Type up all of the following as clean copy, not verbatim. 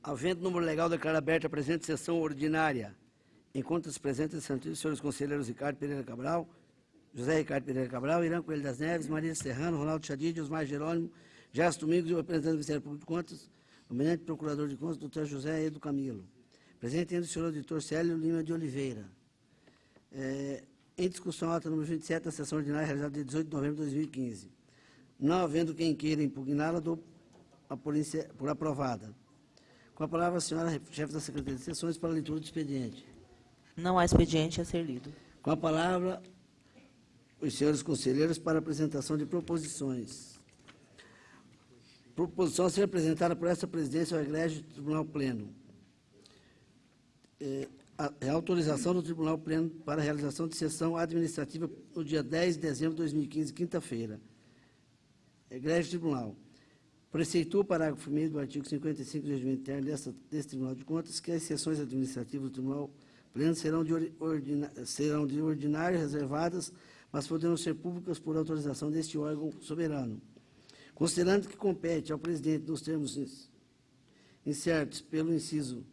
Havendo número legal, declaro aberta a presente sessão ordinária. Encontros presentes e santos, senhores conselheiros Ricardo Pereira Cabral, José Ricardo Pereira Cabral, Irã Coelho das Neves, Maria Serrano, Ronaldo Chadid, Osmar Jerônimo, Gerson Domingos e o representante do Ministério Público de Contas, o eminente procurador de contas, doutor José Edo Camilo. Presente ainda o senhor auditor Célio Lima de Oliveira. Em discussão, ata número 27, da sessão ordinária realizada dia 18 de novembro de 2015. Não havendo quem queira impugná-la, dou por aprovada. Com a palavra a senhora chefe da Secretaria de Sessões para a leitura do expediente. Não há expediente a ser lido. Com a palavra, os senhores conselheiros para a apresentação de proposições. Proposição a ser apresentada por esta presidência ao egrégio do Tribunal Pleno. A autorização do Tribunal Pleno para a realização de sessão administrativa no dia 10 de dezembro de 2015, quinta-feira. Egrégio Tribunal. Preceitua o parágrafo 1º do artigo 55 do regimento interno desse Tribunal de Contas que as sessões administrativas do Tribunal Pleno serão de ordinário reservadas, mas poderão ser públicas por autorização deste órgão soberano. Considerando que compete ao presidente, nos termos incertos pelo inciso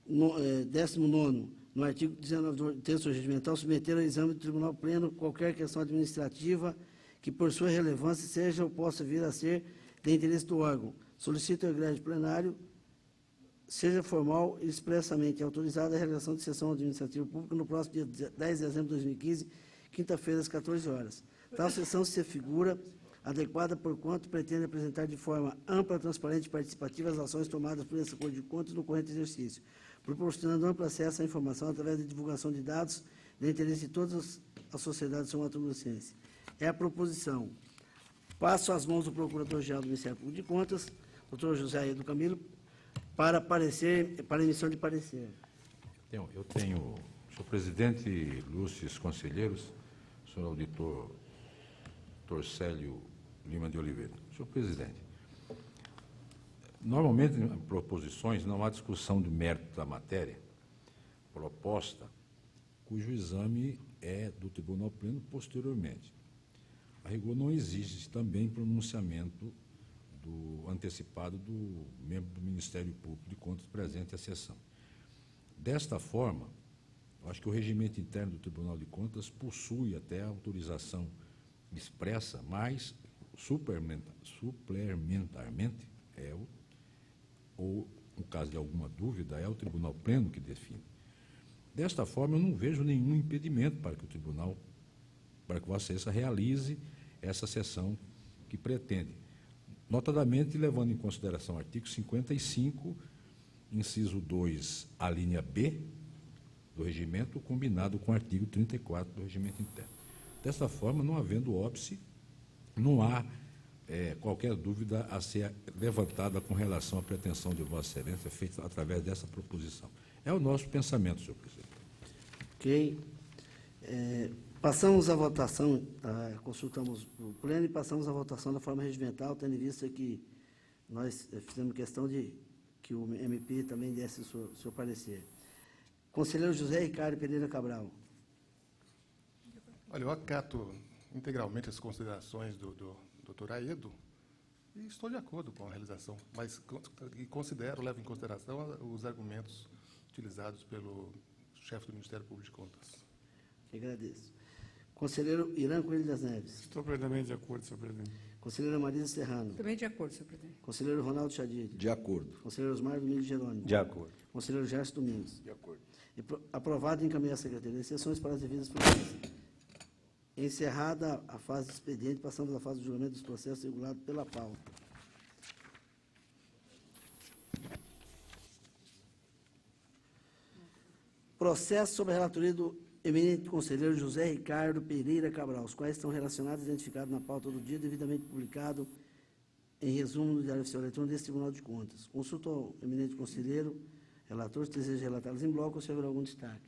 19º, no artigo 19 do texto regimental, submeter ao exame do Tribunal Pleno qualquer questão administrativa que, por sua relevância, seja ou possa vir a ser de interesse do órgão. Solicito ao egrégio plenário seja formal e expressamente autorizada a realização de sessão administrativa pública no próximo dia 10 de dezembro de 2015, quinta-feira, às 14 horas. Tal sessão se figura adequada por quanto pretende apresentar de forma ampla, transparente e participativa as ações tomadas por essa Corte de Contas no corrente exercício, proporcionando amplo acesso à informação através da divulgação de dados de interesse de todas as sociedades são-mato-grossense. É a proposição. Passo às mãos do Procurador-Geral do Ministério Público de Contas, doutor José Edo Camilo, para emissão de parecer. Eu tenho, senhor presidente, ilustres conselheiros, senhor auditor Célio Lima de Oliveira. Senhor presidente, normalmente em proposições não há discussão do mérito da matéria proposta, cujo exame é do Tribunal Pleno posteriormente. A rigor não existe também pronunciamento antecipado do membro do Ministério Público de Contas presente à sessão. Desta forma, eu acho que o regimento interno do Tribunal de Contas possui até a autorização expressa, mas suplementarmente, ou no caso de alguma dúvida, é o Tribunal Pleno que define. Desta forma, eu não vejo nenhum impedimento para que o Tribunal, para que Vossa Excelência realize essa sessão que pretende. Notadamente, levando em consideração o artigo 55, inciso 2, a linha B do regimento, combinado com o artigo 34 do regimento interno. Desta forma, não havendo óbice, não há qualquer dúvida a ser levantada com relação à pretensão de Vossa Excelência feita através dessa proposição. É o nosso pensamento, senhor presidente. Ok. Passamos à votação, consultamos o pleno e passamos à votação da forma regimental, tendo em vista que nós fizemos questão de que o MP também desse o seu parecer. Conselheiro José Ricardo Pereira Cabral. Olha, eu acato integralmente as considerações do doutor Aedo e estou de acordo com a realização, mas levo em consideração os argumentos utilizados pelo chefe do Ministério Público de Contas. Que agradeço. Conselheiro Irã Coelho das Neves. Estou plenamente de acordo, senhor presidente. Conselheira Marisa Serrano. Também de acordo, senhor presidente. Conselheiro Ronaldo Chadid. De acordo. Conselheiro Osmar Domingos Jerônimo. De acordo. Conselheiro Gerson Domingos. De acordo. Aprovado e encaminhar a Secretaria de Sessões para as devidas providências. Encerrada a fase do expediente, passamos à fase do julgamento dos processos regulados pela pauta. Processo sobre a relatoria do eminente conselheiro José Ricardo Pereira Cabral, os quais estão relacionados e identificados na pauta do dia, devidamente publicado em resumo no Diário Oficial Eletrônico desse Tribunal de Contas. Consulto ao eminente conselheiro, relator, se deseja relatá-los em bloco ou se haverá algum destaque.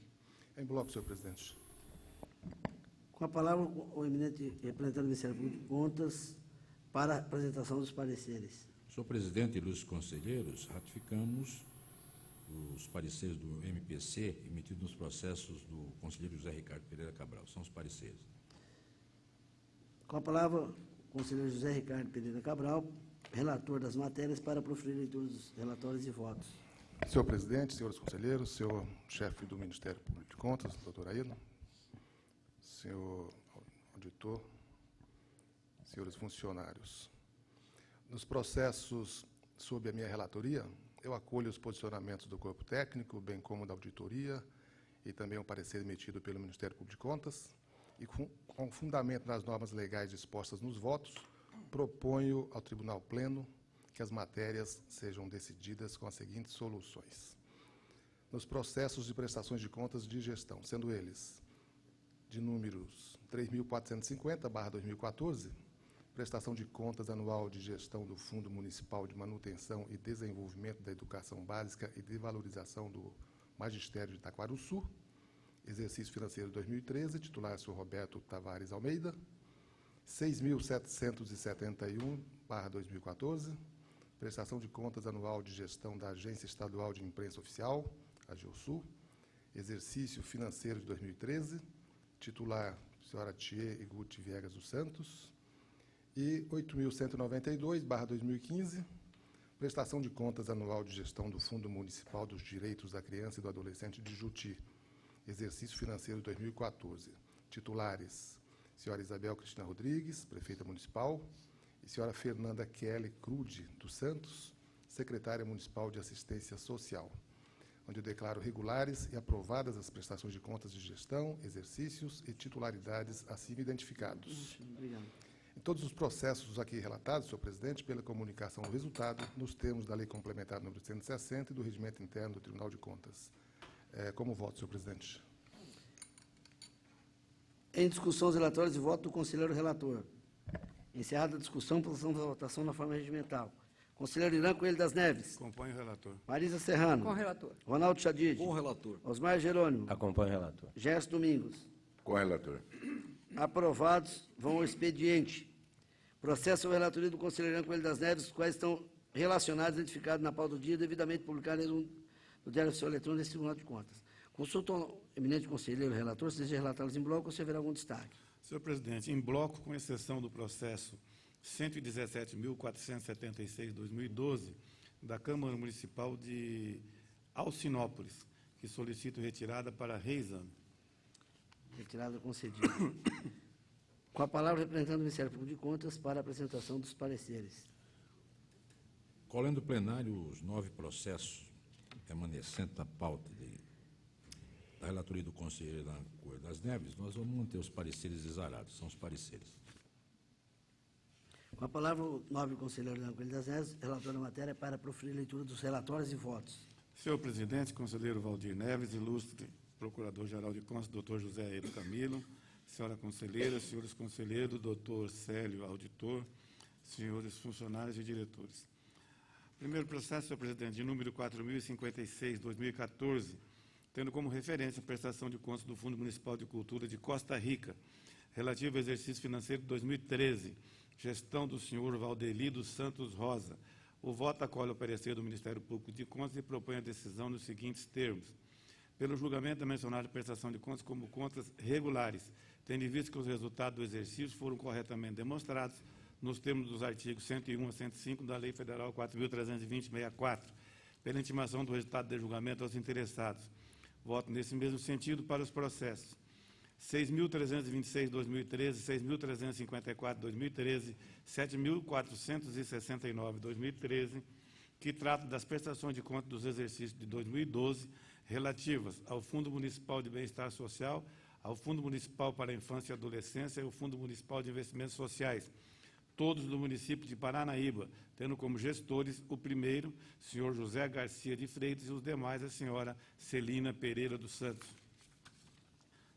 Em bloco, senhor presidente. Com a palavra, o eminente representante do Ministério Público de Contas para a apresentação dos pareceres. Senhor presidente e ilustres conselheiros, ratificamos os pareceres do MPC emitidos nos processos do conselheiro José Ricardo Pereira Cabral. São os pareceres. Com a palavra, o conselheiro José Ricardo Pereira Cabral relator das matérias para proferir a leitura dos relatórios e votos. Senhor presidente, senhores conselheiros, senhor chefe do Ministério Público de Contas, doutor Aído, senhor auditor, senhores funcionários. Nos processos sob a minha relatoria, eu acolho os posicionamentos do corpo técnico, bem como da auditoria, e também o parecer emitido pelo Ministério Público de Contas, e com fundamento nas normas legais dispostas nos votos, proponho ao Tribunal Pleno que as matérias sejam decididas com as seguintes soluções. Nos processos de prestações de contas de gestão, sendo eles de números 3.450/2014, prestação de contas anual de gestão do Fundo Municipal de Manutenção e Desenvolvimento da Educação Básica e de Valorização do Magistério de Itaquaruçu, exercício financeiro 2013, titular senhor Roberto Tavares Almeida, 6.771/2014, prestação de contas anual de gestão da Agência Estadual de Imprensa Oficial, a AGEOSU, exercício financeiro de 2013, titular senhora Thier e Guti Viegas dos Santos, e 8.192/2015, prestação de contas anual de gestão do Fundo Municipal dos Direitos da Criança e do Adolescente de Juti, exercício financeiro de 2014, titulares senhora Isabel Cristina Rodrigues, prefeita municipal, e senhora Fernanda Kelly Crude dos Santos, secretária municipal de Assistência Social, onde eu declaro regulares e aprovadas as prestações de contas de gestão, exercícios e titularidades acima identificados. Obrigado. Em todos os processos aqui relatados, senhor presidente, pela comunicação do resultado, nos termos da Lei Complementar número 160 e do Regimento Interno do Tribunal de Contas. Como voto, senhor presidente? Em discussão, os relatórios e voto do conselheiro relator. Encerrada a discussão, posição da votação na forma regimental. Conselheiro Irã Coelho das Neves. Acompanho o relator. Marisa Serrano. Com o relator. Ronaldo Chadid. Com o relator. Osmar Jerônimo. Acompanho o relator. Gerson Domingos. Com o relator. Aprovados, vão ao expediente. Processo sobre a relatoria do conselheiro Irã Coelho das Neves, os quais estão relacionados, identificados na pauta do dia, devidamente publicados no Diário Oficial Eletrônico desse Tribunal de Contas. Consulta ao eminente conselheiro relator, se deseja relatá-los em bloco ou se haverá algum destaque. Senhor presidente, em bloco, com exceção do processo 117.476/2012, da Câmara Municipal de Alcinópolis, que solicito retirada para reexame. Retirada concedida. Com a palavra, o representante do Ministério Público de Contas para a apresentação dos pareceres. Colhendo plenário os 9 processos remanescentes na pauta da relatoria do conselheiro da Coelho das Neves, nós vamos manter os pareceres exarados, são os pareceres. Com a palavra, o nobre conselheiro Irã Coelho das Neves, relator da matéria, para proferir a leitura dos relatórios e votos. Senhor presidente, conselheiro Valdir Neves, ilustre procurador-geral de contas, doutor José Aído Camilo, senhora conselheira, senhores conselheiros, doutor Célio, auditor, senhores funcionários e diretores. Primeiro processo, senhor presidente, de número 4.056/2014, tendo como referência a prestação de contas do Fundo Municipal de Cultura de Costa Rica, relativo ao exercício financeiro de 2013, gestão do senhor Valdeli dos Santos Rosa. O voto acolhe o parecer do Ministério Público de Contas e propõe a decisão nos seguintes termos. Pelo julgamento da mencionada prestação de contas como contas regulares, tendo em vista que os resultados do exercício foram corretamente demonstrados nos termos dos artigos 101 a 105 da Lei Federal 4.320/64, pela intimação do resultado de julgamento aos interessados. Voto nesse mesmo sentido para os processos 6.326/2013, 6.354/2013, 7.469/2013, que tratam das prestações de contas dos exercícios de 2012, relativas ao Fundo Municipal de Bem-Estar Social, ao Fundo Municipal para a Infância e Adolescência e ao Fundo Municipal de Investimentos Sociais, todos do município de Paranaíba, tendo como gestores o primeiro, senhor José Garcia de Freitas, e os demais, a senhora Celina Pereira dos Santos.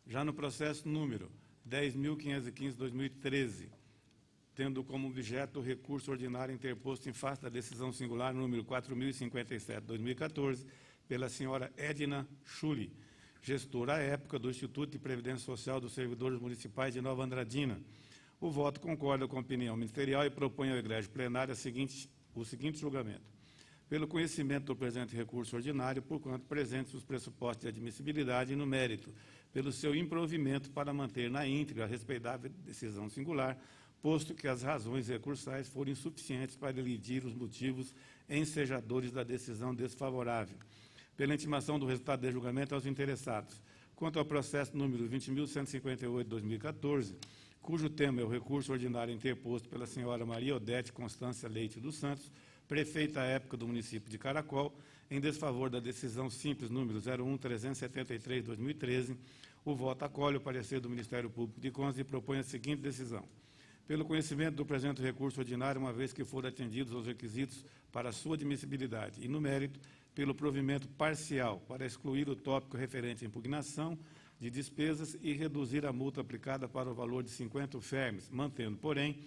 Já no processo número 10.515/2013, tendo como objeto o recurso ordinário interposto em face da decisão singular número 4.057/2014, pela senhora Edna Schulli, gestora à época do Instituto de Previdência Social dos Servidores Municipais de Nova Andradina. O voto concorda com a opinião ministerial e propõe ao egrégio plenário o seguinte julgamento. Pelo conhecimento do presente recurso ordinário, porquanto presentes os pressupostos de admissibilidade e no mérito, pelo seu improvimento para manter na íntegra a respeitável decisão singular, posto que as razões recursais foram insuficientes para elidir os motivos ensejadores da decisão desfavorável, pela intimação do resultado de julgamento aos interessados. Quanto ao processo número 20.158/2014, cujo tema é o recurso ordinário interposto pela senhora Maria Odete Constância Leite dos Santos, prefeita à época do município de Caracol, em desfavor da decisão simples número 01.373/2013, o voto acolhe o parecer do Ministério Público de Contas e propõe a seguinte decisão. Pelo conhecimento do presente recurso ordinário, uma vez que foram atendidos os requisitos para sua admissibilidade, e no mérito, pelo provimento parcial para excluir o tópico referente à impugnação de despesas e reduzir a multa aplicada para o valor de 50 fermes, mantendo, porém,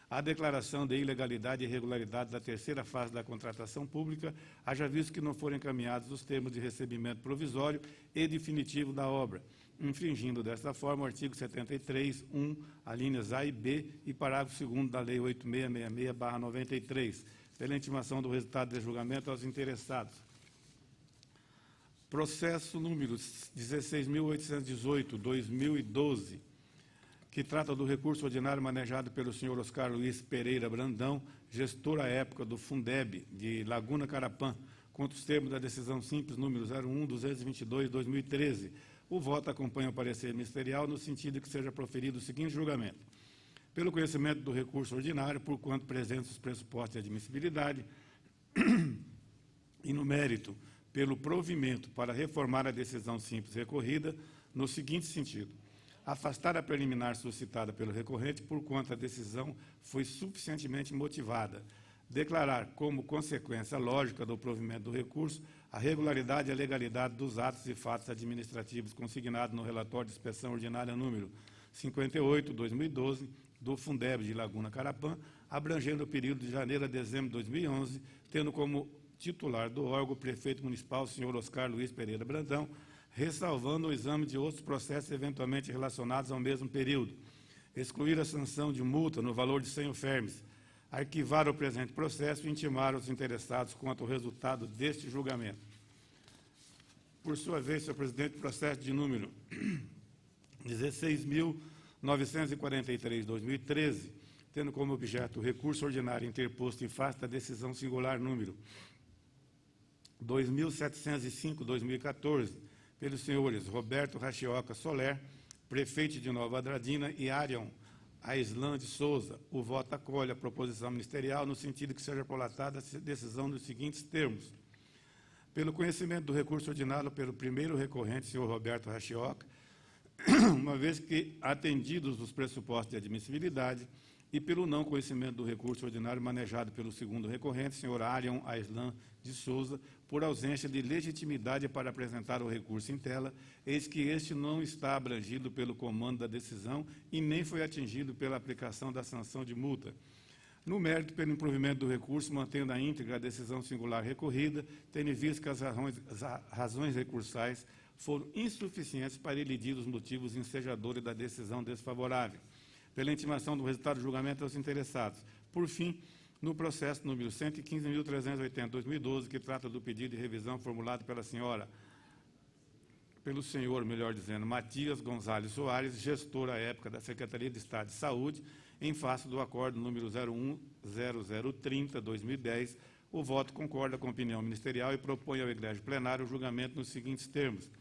a declaração de ilegalidade e irregularidade da terceira fase da contratação pública, haja visto que não foram encaminhados os termos de recebimento provisório e definitivo da obra, infringindo desta forma o artigo 73(1), alíneas A e B, e parágrafo 2º da Lei 8666/93, pela intimação do resultado de julgamento aos interessados. Processo número 16.818/2012, que trata do recurso ordinário manejado pelo senhor Oscar Luiz Pereira Brandão, gestor à época do Fundeb, de Laguna Carapã, contra os termos da decisão simples número 01.222/2013. O voto acompanha o parecer ministerial no sentido de que seja proferido o seguinte julgamento. Pelo conhecimento do recurso ordinário, por quanto presentes os pressupostos de admissibilidade, e no mérito, pelo provimento para reformar a decisão simples recorrida, no seguinte sentido: afastar a preliminar suscitada pelo recorrente, por quanto a decisão foi suficientemente motivada. Declarar como consequência lógica do provimento do recurso a regularidade e a legalidade dos atos e fatos administrativos consignados no relatório de inspeção ordinária número 58/2012 do Fundeb de Laguna Carapã, abrangendo o período de janeiro a dezembro de 2011, tendo como titular do órgão o prefeito municipal, senhor Oscar Luiz Pereira Brandão, ressalvando o exame de outros processos eventualmente relacionados ao mesmo período, excluir a sanção de multa no valor de 100 fermes, arquivar o presente processo e intimar os interessados quanto ao resultado deste julgamento. Por sua vez, senhor presidente, processo de número 16.943/2013, tendo como objeto o recurso ordinário interposto em face da decisão singular número 2.705/2014, pelos senhores Roberto Rachioca Soler, prefeito de Nova Andradina, e Arion Aislan de Souza. O voto acolhe a proposição ministerial no sentido que seja prolatada a decisão nos seguintes termos. Pelo conhecimento do recurso ordinário pelo primeiro recorrente, senhor Roberto Rachioca, uma vez que atendidos os pressupostos de admissibilidade, e pelo não conhecimento do recurso ordinário manejado pelo segundo recorrente, senhor Arion Aislan de Souza, por ausência de legitimidade para apresentar o recurso em tela, eis que este não está abrangido pelo comando da decisão e nem foi atingido pela aplicação da sanção de multa. No mérito, pelo improvimento do recurso, mantendo a íntegra a decisão singular recorrida, tendo visto que as razões recursais foram insuficientes para elidir os motivos ensejadores da decisão desfavorável, pela intimação do resultado do julgamento aos interessados. Por fim, no processo número 115.380/2012, que trata do pedido de revisão formulado pelo senhor, melhor dizendo, Matias Gonzalez Soares, gestor à época da Secretaria de Estado de Saúde, em face do acordo número 01.0030/2010, o voto concorda com a opinião ministerial e propõe ao egrégio plenário o julgamento nos seguintes termos.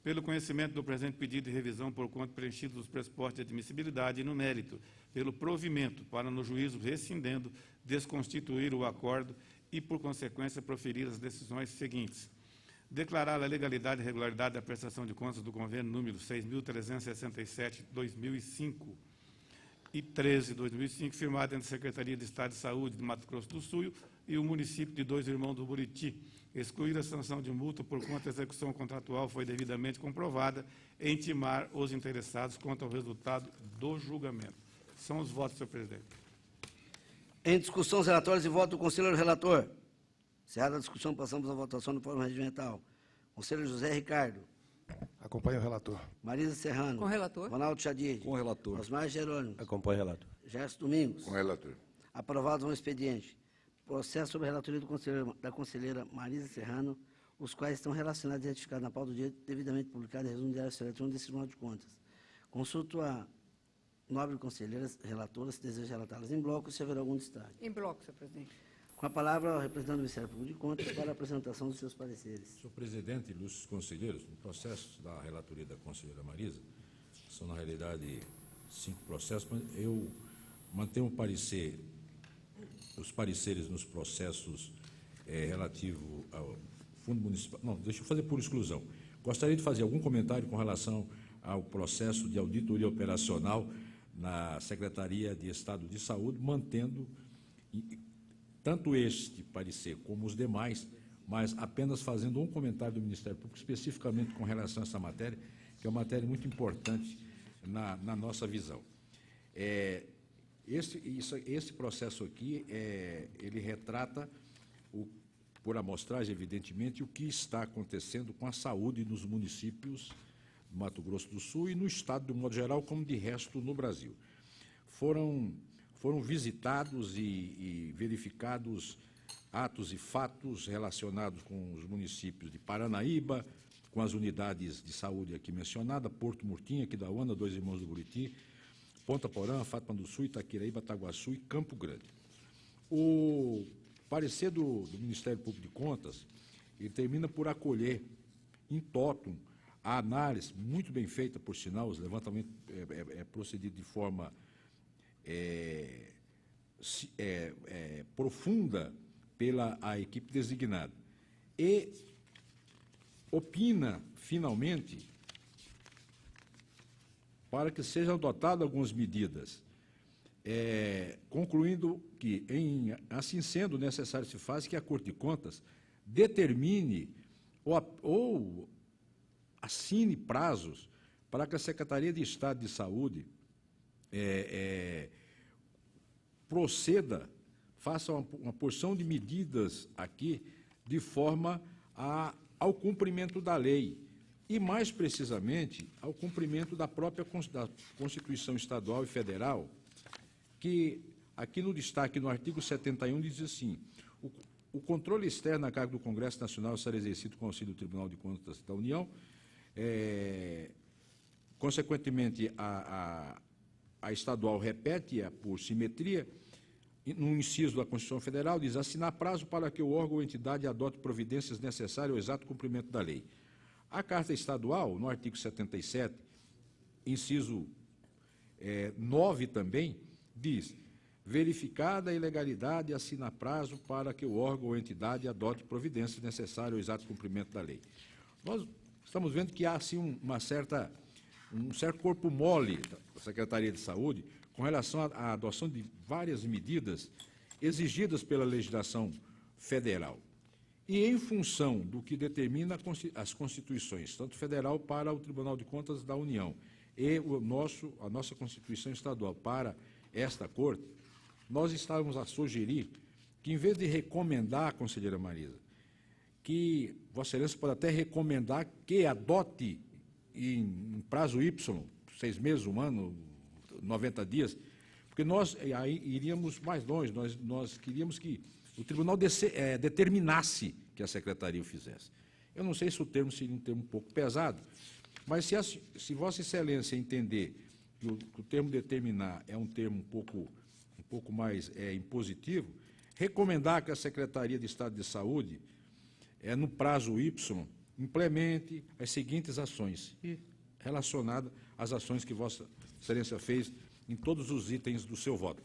Pelo conhecimento do presente pedido de revisão por quanto preenchidos os pressupostos de admissibilidade e no mérito, pelo provimento para no juízo rescindendo, desconstituir o acordo e, por consequência, proferir as decisões seguintes. Declarar a legalidade e regularidade da prestação de contas do convênio número 6.367/2005 e 13/2005, firmado entre a Secretaria de Estado de Saúde de Mato Grosso do Sul e o município de Dois Irmãos do Buriti, excluir a sanção de multa por quanto a execução contratual foi devidamente comprovada e intimar os interessados quanto ao resultado do julgamento. São os votos, senhor presidente. Em discussão, os relatórios e voto do conselheiro relator. Encerrada a discussão, passamos à votação do Fórum Regimental. Conselheiro José Ricardo. Acompanho o relator. Marisa Serrano. Com relator. Ronaldo Chadid. Com relator. Osmar Jerônimo. Acompanho o relator. Gerson Domingos. Com relator. Aprovados no expediente. Processo sobre a relatoria da conselheira Marisa Serrano, os quais estão relacionados e retificados na pauta do dia, devidamente publicado em resumo diário eletrônico desse Tribunal de Contas. Consulto a Nobre conselheiras relatoras, se deseja relatá-las em bloco, se haverá algum destaque. Em bloco, senhor presidente. Com a palavra, o representante do Ministério Público de Contas para a apresentação dos seus pareceres. Senhor presidente, ilustres conselheiros, no processo da relatoria da conselheira Marisa, são, na realidade, 5 processos, mas eu mantenho os pareceres nos processos relativos ao Fundo Municipal. Não, deixa eu fazer por exclusão. Gostaria de fazer algum comentário com relação ao processo de auditoria operacional na Secretaria de Estado de Saúde, mantendo tanto este parecer como os demais, mas apenas fazendo um comentário do Ministério Público, especificamente com relação a essa matéria, que é uma matéria muito importante na nossa visão. Esse processo aqui, ele retrata, por amostragem, evidentemente, o que está acontecendo com a saúde nos municípios do Mato Grosso do Sul e no Estado, de um modo geral, como de resto no Brasil. Foram visitados e verificados atos e fatos relacionados com os municípios de Paranaíba, com as unidades de saúde aqui mencionadas, Porto Murtinho, Aquidauana, Dois Irmãos do Buriti, Ponta Porã, Fátima do Sul, Itaquiraí, Bataguaçu e Campo Grande. O parecer do Ministério Público de Contas, ele termina por acolher, in totum, a análise, muito bem feita, por sinal, os levantamentos procedido de forma profunda pela a equipe designada. E opina, finalmente, para que sejam adotadas algumas medidas, concluindo que, assim sendo necessário, se faz que a Corte de Contas determine ou assine prazos para que a Secretaria de Estado de Saúde proceda, faça uma porção de medidas aqui de forma ao cumprimento da lei e, mais precisamente, ao cumprimento da própria Constituição Estadual e Federal, que, aqui no destaque, no artigo 71, diz assim: o controle externo a cargo do Congresso Nacional será exercido com auxílio do Tribunal de Contas da União. Consequentemente, a estadual repete-a por simetria. No inciso da Constituição Federal, diz: assinar prazo para que o órgão ou entidade adote providências necessárias ao exato cumprimento da lei. A Carta Estadual, no artigo 77, inciso 9 também, diz: verificada a ilegalidade, assina prazo para que o órgão ou entidade adote providências necessárias ao exato cumprimento da lei. Nós estamos vendo que há, assim, um certo corpo mole da Secretaria de Saúde com relação à adoção de várias medidas exigidas pela legislação federal e em função do que determina as constituições, tanto federal para o Tribunal de Contas da União e a nossa Constituição Estadual para esta Corte, nós estávamos a sugerir que, em vez de recomendar, conselheira Marisa, que Vossa Excelência pode até recomendar que adote em prazo Y, 6 meses, 1 ano, 90 dias, porque nós aí iríamos mais longe, nós queríamos que o tribunal determinasse que a secretaria o fizesse. Eu não sei se o termo seria um termo um pouco pesado, mas se Vossa Excelência entender que o termo determinar é um termo um pouco mais impositivo, recomendar que a Secretaria de Estado de Saúde, no prazo Y, implemente as seguintes ações, relacionadas às ações que Vossa Excelência fez em todos os itens do seu voto.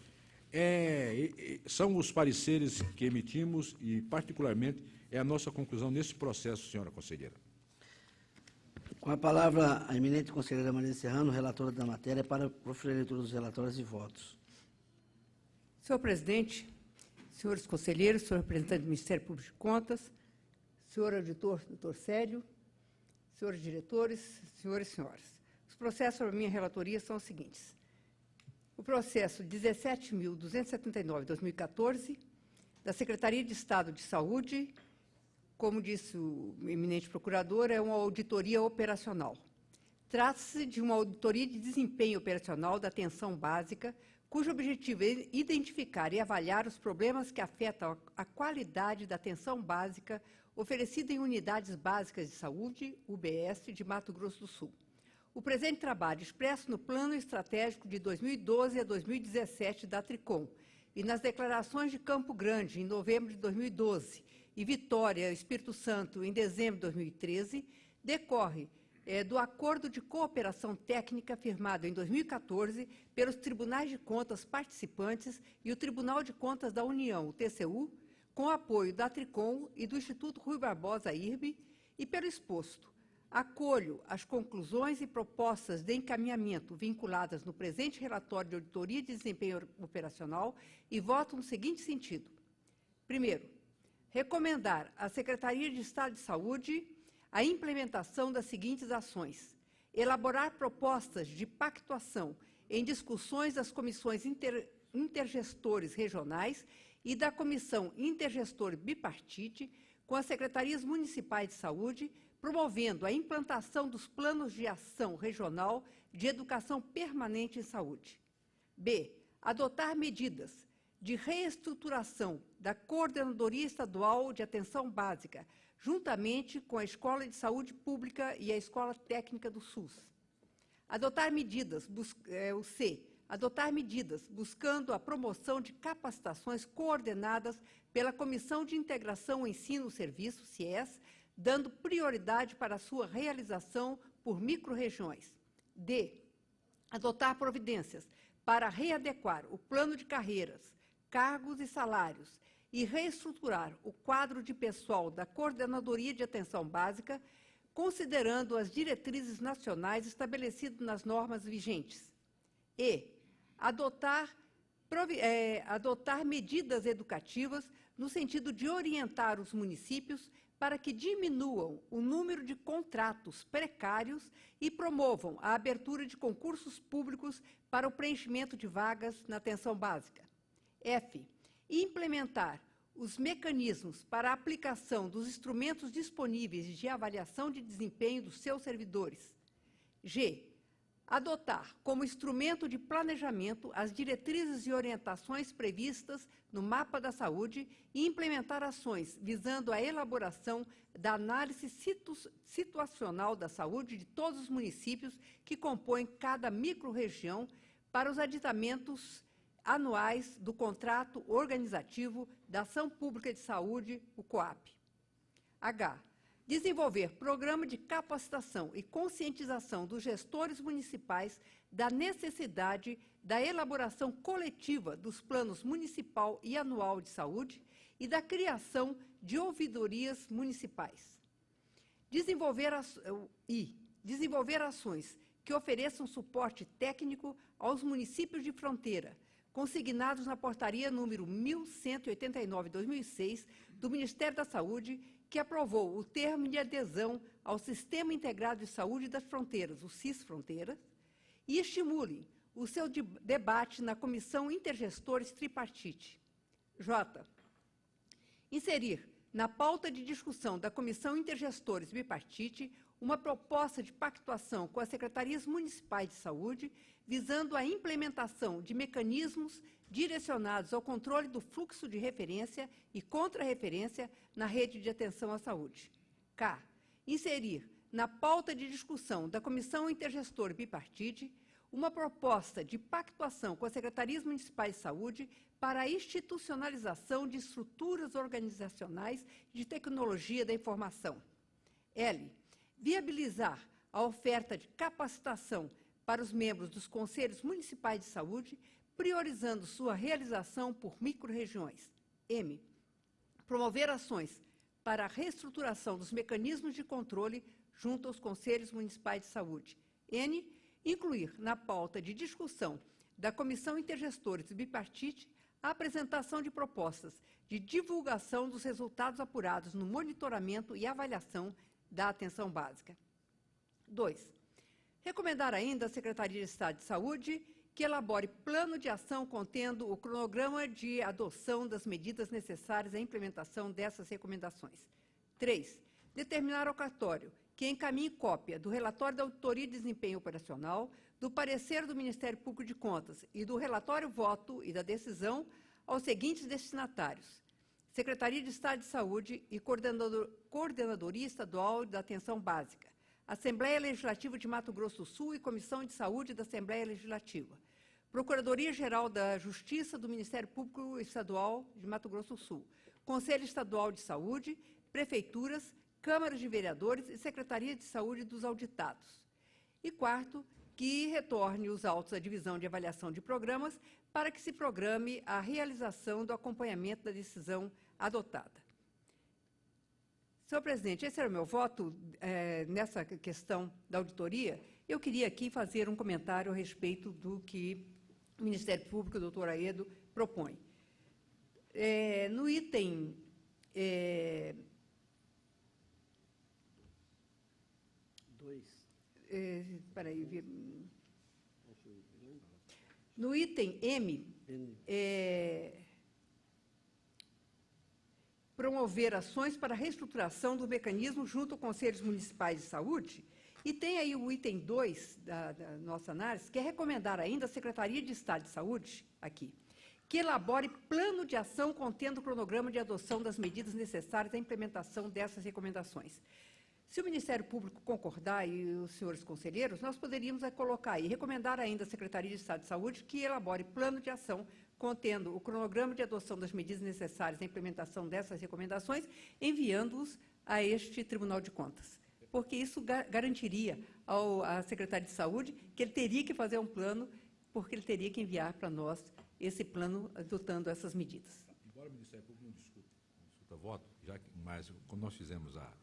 São os pareceres que emitimos e, particularmente, é a nossa conclusão nesse processo, senhora conselheira. Com a palavra, a eminente conselheira Marisa Serrano, relatora da matéria, para proferir a leitura dos relatórios e votos. Senhor presidente, senhores conselheiros, senhor representante do Ministério Público de Contas, senhor auditor, doutor Célio, senhores diretores, senhores e senhoras. Os processos sobre a minha relatoria são os seguintes. O processo 17.279/2014, da Secretaria de Estado de Saúde, como disse o eminente procurador, é uma auditoria operacional. Trata-se de uma auditoria de desempenho operacional da atenção básica, cujo objetivo é identificar e avaliar os problemas que afetam a qualidade da atenção básica oferecida em unidades básicas de saúde, UBS, de Mato Grosso do Sul. o presente trabalho expresso no Plano Estratégico de 2012 a 2017 da Tricom e nas declarações de Campo Grande, em novembro de 2012, e Vitória, Espírito Santo, em dezembro de 2013, decorre do Acordo de Cooperação Técnica firmado em 2014 pelos Tribunais de Contas participantes e o Tribunal de Contas da União, o TCU, com apoio da Tricom e do Instituto Rui Barbosa IRB, e pelo exposto, acolho as conclusões e propostas de encaminhamento vinculadas no presente relatório de auditoria de desempenho operacional e voto no seguinte sentido. Primeiro, recomendar à Secretaria de Estado de Saúde a implementação das seguintes ações: elaborar propostas de pactuação em discussões das comissões intergestores regionais e da Comissão Intergestor Bipartite com as Secretarias Municipais de Saúde, promovendo a implantação dos planos de ação regional de educação permanente em saúde. B. Adotar medidas de reestruturação da Coordenadoria Estadual de Atenção Básica, juntamente com a Escola de Saúde Pública e a Escola Técnica do SUS. Adotar medidas, adotar medidas buscando a promoção de capacitações coordenadas pela Comissão de Integração Ensino-Serviço, CIES, dando prioridade para a sua realização por microrregiões. D. Adotar providências para readequar o plano de carreiras, cargos e salários e reestruturar o quadro de pessoal da Coordenadoria de Atenção Básica, considerando as diretrizes nacionais estabelecidas nas normas vigentes. E. Adotar medidas educativas no sentido de orientar os municípios para que diminuam o número de contratos precários e promovam a abertura de concursos públicos para o preenchimento de vagas na atenção básica. F. Implementar os mecanismos para a aplicação dos instrumentos disponíveis de avaliação de desempenho dos seus servidores. G. Adotar como instrumento de planejamento as diretrizes e orientações previstas no Mapa da Saúde e implementar ações visando a elaboração da análise situacional da saúde de todos os municípios que compõem cada microrregião para os aditamentos anuais do Contrato Organizativo da Ação Pública de Saúde, o COAP. H. Desenvolver programa de capacitação e conscientização dos gestores municipais da necessidade da elaboração coletiva dos planos municipal e anual de saúde e da criação de ouvidorias municipais. Desenvolver ações que ofereçam suporte técnico aos municípios de fronteira, consignados na portaria número 1189/2006 do Ministério da Saúde, que aprovou o termo de adesão ao Sistema Integrado de Saúde das Fronteiras, o SIS Fronteiras, e estimule o seu debate na Comissão Intergestores Tripartite. J. Inserir na pauta de discussão da Comissão Intergestores Bipartite uma proposta de pactuação com as Secretarias Municipais de Saúde, visando a implementação de mecanismos direcionados ao controle do fluxo de referência e contra-referência na rede de atenção à saúde. K. Inserir na pauta de discussão da Comissão Intergestor Bipartite uma proposta de pactuação com as Secretarias Municipais de Saúde para a institucionalização de estruturas organizacionais de tecnologia da informação. L. Viabilizar a oferta de capacitação para os membros dos Conselhos Municipais de Saúde, priorizando sua realização por microrregiões. M. Promover ações para a reestruturação dos mecanismos de controle junto aos Conselhos Municipais de Saúde. N. Incluir na pauta de discussão da Comissão Intergestores Bipartite a apresentação de propostas de divulgação dos resultados apurados no monitoramento e avaliação da atenção básica. 2. Recomendar ainda à Secretaria de Estado de Saúde que elabore plano de ação contendo o cronograma de adoção das medidas necessárias à implementação dessas recomendações. 3. Determinar ao cartório que encaminhe cópia do relatório da Auditoria de Desempenho Operacional, do parecer do Ministério Público de Contas e do relatório voto e da decisão aos seguintes destinatários: Secretaria de Estado de Saúde e Coordenadoria Estadual da Atenção Básica, Assembleia Legislativa de Mato Grosso do Sul e Comissão de Saúde da Assembleia Legislativa, Procuradoria-Geral da Justiça do Ministério Público Estadual de Mato Grosso do Sul, Conselho Estadual de Saúde, prefeituras, câmaras de vereadores e Secretaria de Saúde dos auditados. E quarto, que retorne os autos à divisão de avaliação de programas para que se programe a realização do acompanhamento da decisão adotada. Senhor presidente, esse era o meu voto nessa questão da auditoria. Eu queria aqui fazer um comentário a respeito do que o Ministério Público, o doutor Aedo, propõe. No item... No item M, promover ações para a reestruturação do mecanismo junto aos Conselhos Municipais de Saúde, e tem aí o item 2 da nossa análise, que é recomendar ainda à Secretaria de Estado de Saúde, aqui, que elabore plano de ação contendo o cronograma de adoção das medidas necessárias à implementação dessas recomendações. Se o Ministério Público concordar e os senhores conselheiros, nós poderíamos colocar aí, recomendar ainda à Secretaria de Estado de Saúde que elabore plano de ação contendo o cronograma de adoção das medidas necessárias à implementação dessas recomendações, enviando-os a este Tribunal de Contas, porque isso garantiria à Secretaria de Saúde que ele teria que fazer um plano, porque ele teria que enviar para nós esse plano adotando essas medidas. Embora o Ministério Público não discuta voto, mas como nós fizemos a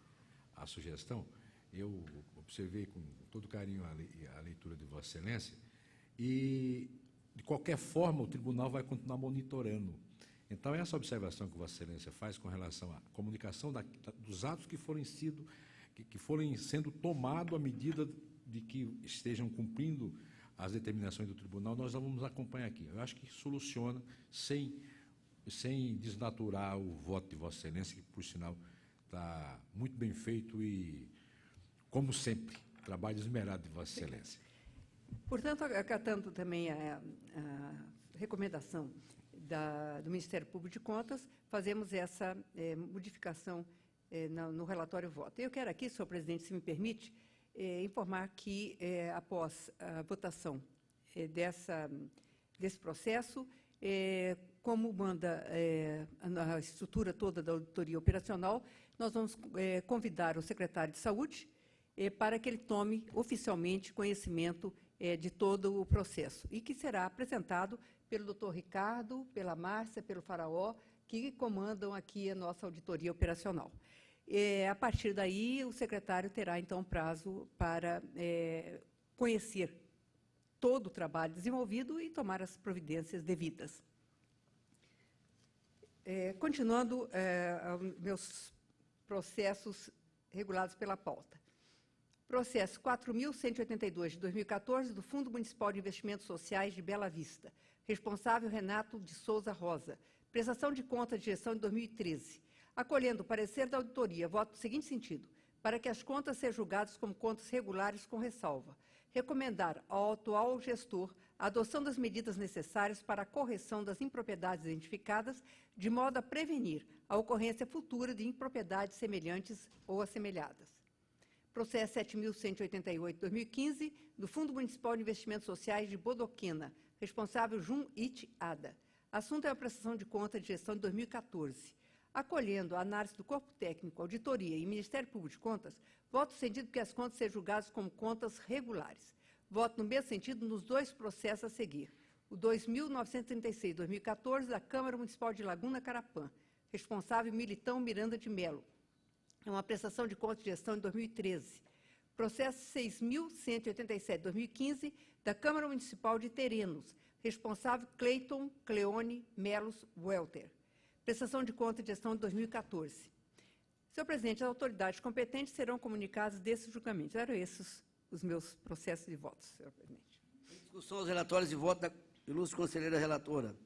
sugestão, eu observei com todo carinho a leitura de Vossa Excelência e, de qualquer forma, o tribunal vai continuar monitorando. Então, essa observação que Vossa Excelência faz com relação à comunicação dos atos que forem sendo tomados à medida de que estejam cumprindo as determinações do tribunal, nós vamos acompanhar aqui. Eu acho que soluciona sem desnaturar o voto de Vossa Excelência, que, por sinal, está muito bem feito e, como sempre, trabalho esmerado de Vossa Excelência. Portanto, acatando também a recomendação do Ministério Público de Contas, fazemos essa modificação no relatório voto. Eu quero aqui, senhor presidente, se me permite, informar que, após a votação desse processo, como manda a estrutura toda da auditoria operacional, nós vamos convidar o secretário de Saúde para que ele tome oficialmente conhecimento de todo o processo e que será apresentado pelo doutor Ricardo, pela Márcia, pelo Faraó, que comandam aqui a nossa auditoria operacional. A partir daí, o secretário terá, então, prazo para conhecer todo o trabalho desenvolvido e tomar as providências devidas. Continuando meus processos regulados pela pauta. Processo 4.182, de 2014, do Fundo Municipal de Investimentos Sociais de Bela Vista. Responsável, Renato de Souza Rosa. Prestação de contas de gestão de 2013. Acolhendo o parecer da auditoria, voto no seguinte sentido: para que as contas sejam julgadas como contas regulares com ressalva. Recomendar ao atual gestor a adoção das medidas necessárias para a correção das impropriedades identificadas, de modo a prevenir a ocorrência futura de impropriedades semelhantes ou assemelhadas. Processo 7.188, 2015, do Fundo Municipal de Investimentos Sociais de Bodoquena, responsável Jun It Ada. Assunto é a prestação de conta de gestão de 2014. Acolhendo a análise do Corpo Técnico, Auditoria e Ministério Público de Contas, voto no sentido que as contas sejam julgadas como contas regulares. Voto no mesmo sentido nos dois processos a seguir. O 2.936, 2014, da Câmara Municipal de Laguna Carapã, responsável Militão Miranda de Melo. É uma prestação de contas de gestão de 2013. Processo 6.187, 2015, da Câmara Municipal de Terenos, responsável Cleiton Cleone Melos Welter. Prestação de conta de gestão de 2014. Senhor presidente, as autoridades competentes serão comunicadas desses julgamentos. Eram esses os meus processos de votos, senhor presidente. Em discussão aos relatórios de voto da ilustre conselheira relatora.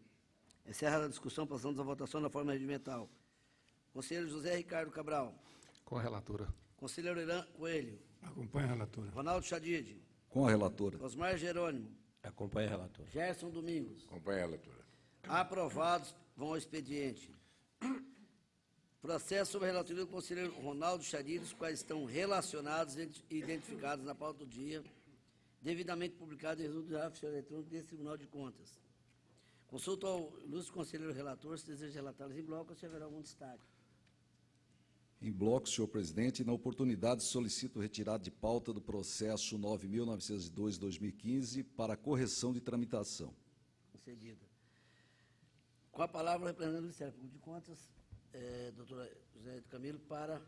Encerra a discussão, passamos à votação na forma regimental. Conselheiro José Ricardo Cabral. Com a relatora. Conselheiro Irã Coelho. Acompanha a relatora. Ronaldo Chadid. Com a relatora. Osmar Jerônimo. Acompanha a relatora. Gerson Domingos. Acompanha a relatora. Aprovados, vão ao expediente. Processo sobre a relatoria do conselheiro Ronaldo Chadid, os quais estão relacionados e identificados na pauta do dia, devidamente publicado em resumo do diário oficial eletrônico desse Tribunal de Contas. Consulto ao ilustre conselheiro relator se deseja relatá-los em bloco ou se haverá algum destaque. Em bloco, senhor presidente, e na oportunidade solicito retirada de pauta do processo 9.902/2015 para correção de tramitação. Concedida. Com a palavra, o representante do Ministério Público de Contas, doutora José do Camilo, para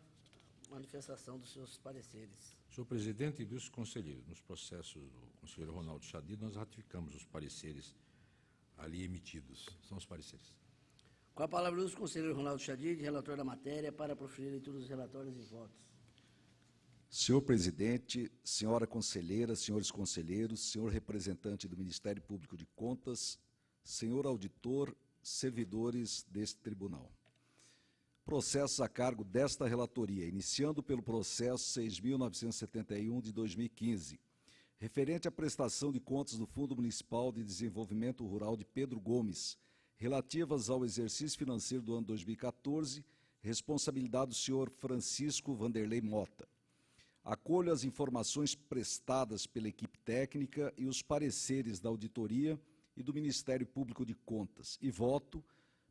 manifestação dos seus pareceres. Senhor presidente e ilustres conselheiros, nos processos do conselheiro Ronaldo Chadid, nós ratificamos os pareceres ali emitidos. São os pareceres. Com a palavra, o ilustre conselheiro Ronaldo Chadid, relator da matéria, para proferir a leitura dos relatórios e votos. Senhor presidente, senhora conselheira, senhores conselheiros, senhor representante do Ministério Público de Contas, senhor auditor, servidores deste tribunal. Processos a cargo desta relatoria, iniciando pelo processo 6.971 de 2015, referente à prestação de contas do Fundo Municipal de Desenvolvimento Rural de Pedro Gomes, relativas ao exercício financeiro do ano 2014, responsabilidade do senhor Francisco Vanderlei Mota. Acolho as informações prestadas pela equipe técnica e os pareceres da auditoria e do Ministério Público de Contas e voto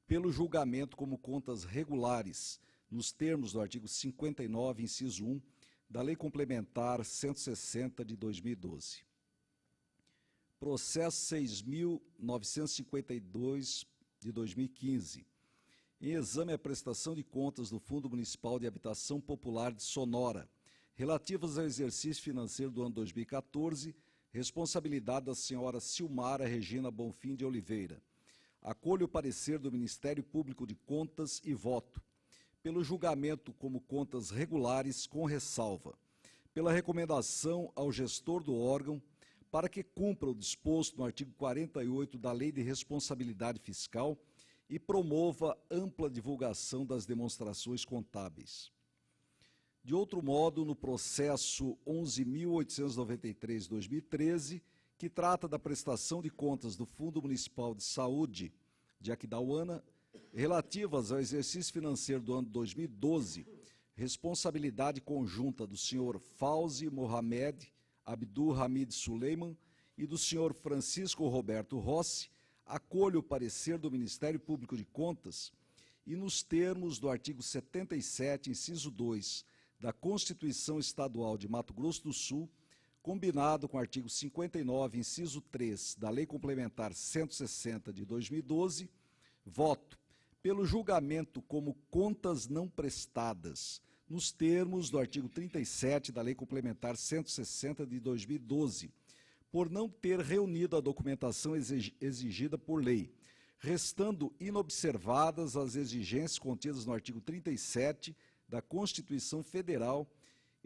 pelo julgamento como contas regulares, nos termos do artigo 59, inciso 1, da Lei Complementar 160 de 2012. Processo 6.952 de 2015. Em exame à prestação de contas do Fundo Municipal de Habitação Popular de Sonora, relativas ao exercício financeiro do ano 2014, responsabilidade da senhora Silmara Regina Bonfim de Oliveira. Acolho o parecer do Ministério Público de Contas e voto pelo julgamento como contas regulares com ressalva, pela recomendação ao gestor do órgão para que cumpra o disposto no artigo 48 da Lei de Responsabilidade Fiscal e promova ampla divulgação das demonstrações contábeis. De outro modo, no processo 11.893/2013, que trata da prestação de contas do Fundo Municipal de Saúde de Aquidauana, relativas ao exercício financeiro do ano 2012, responsabilidade conjunta do senhor Fauzi Mohamed Abdul Hamid Suleiman e do senhor Francisco Roberto Rossi, acolho o parecer do Ministério Público de Contas e, nos termos do artigo 77, inciso 2, da Constituição Estadual de Mato Grosso do Sul, combinado com o artigo 59, inciso 3, da Lei Complementar 160 de 2012, voto pelo julgamento como contas não prestadas, nos termos do artigo 37 da Lei Complementar 160 de 2012, por não ter reunido a documentação exigida por lei, restando inobservadas as exigências contidas no artigo 37 da Constituição Federal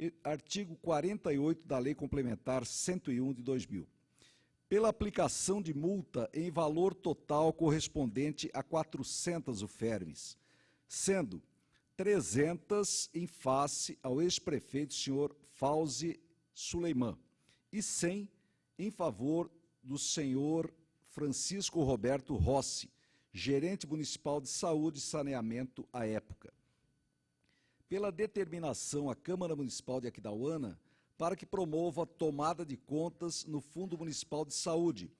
e artigo 48 da Lei Complementar 101 de 2000, pela aplicação de multa em valor total correspondente a 400 UFERMs, sendo 300 em face ao ex-prefeito senhor Fauzi Suleiman e 100 em favor do senhor Francisco Roberto Rossi, gerente municipal de saúde e saneamento à época. Pela determinação à Câmara Municipal de Aquidauana para que promova a tomada de contas no Fundo Municipal de Saúde,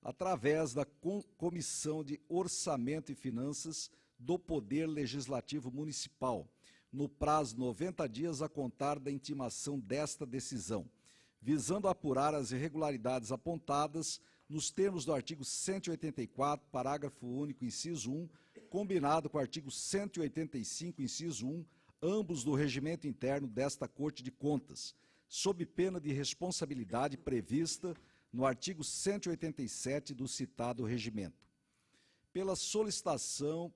através da Comissão de Orçamento e Finanças do Poder Legislativo Municipal, no prazo de 90 dias a contar da intimação desta decisão, visando apurar as irregularidades apontadas nos termos do artigo 184, parágrafo único, inciso 1, combinado com o artigo 185, inciso 1, ambos do regimento interno desta Corte de Contas, sob pena de responsabilidade prevista no artigo 187 do citado regimento. Pela solicitação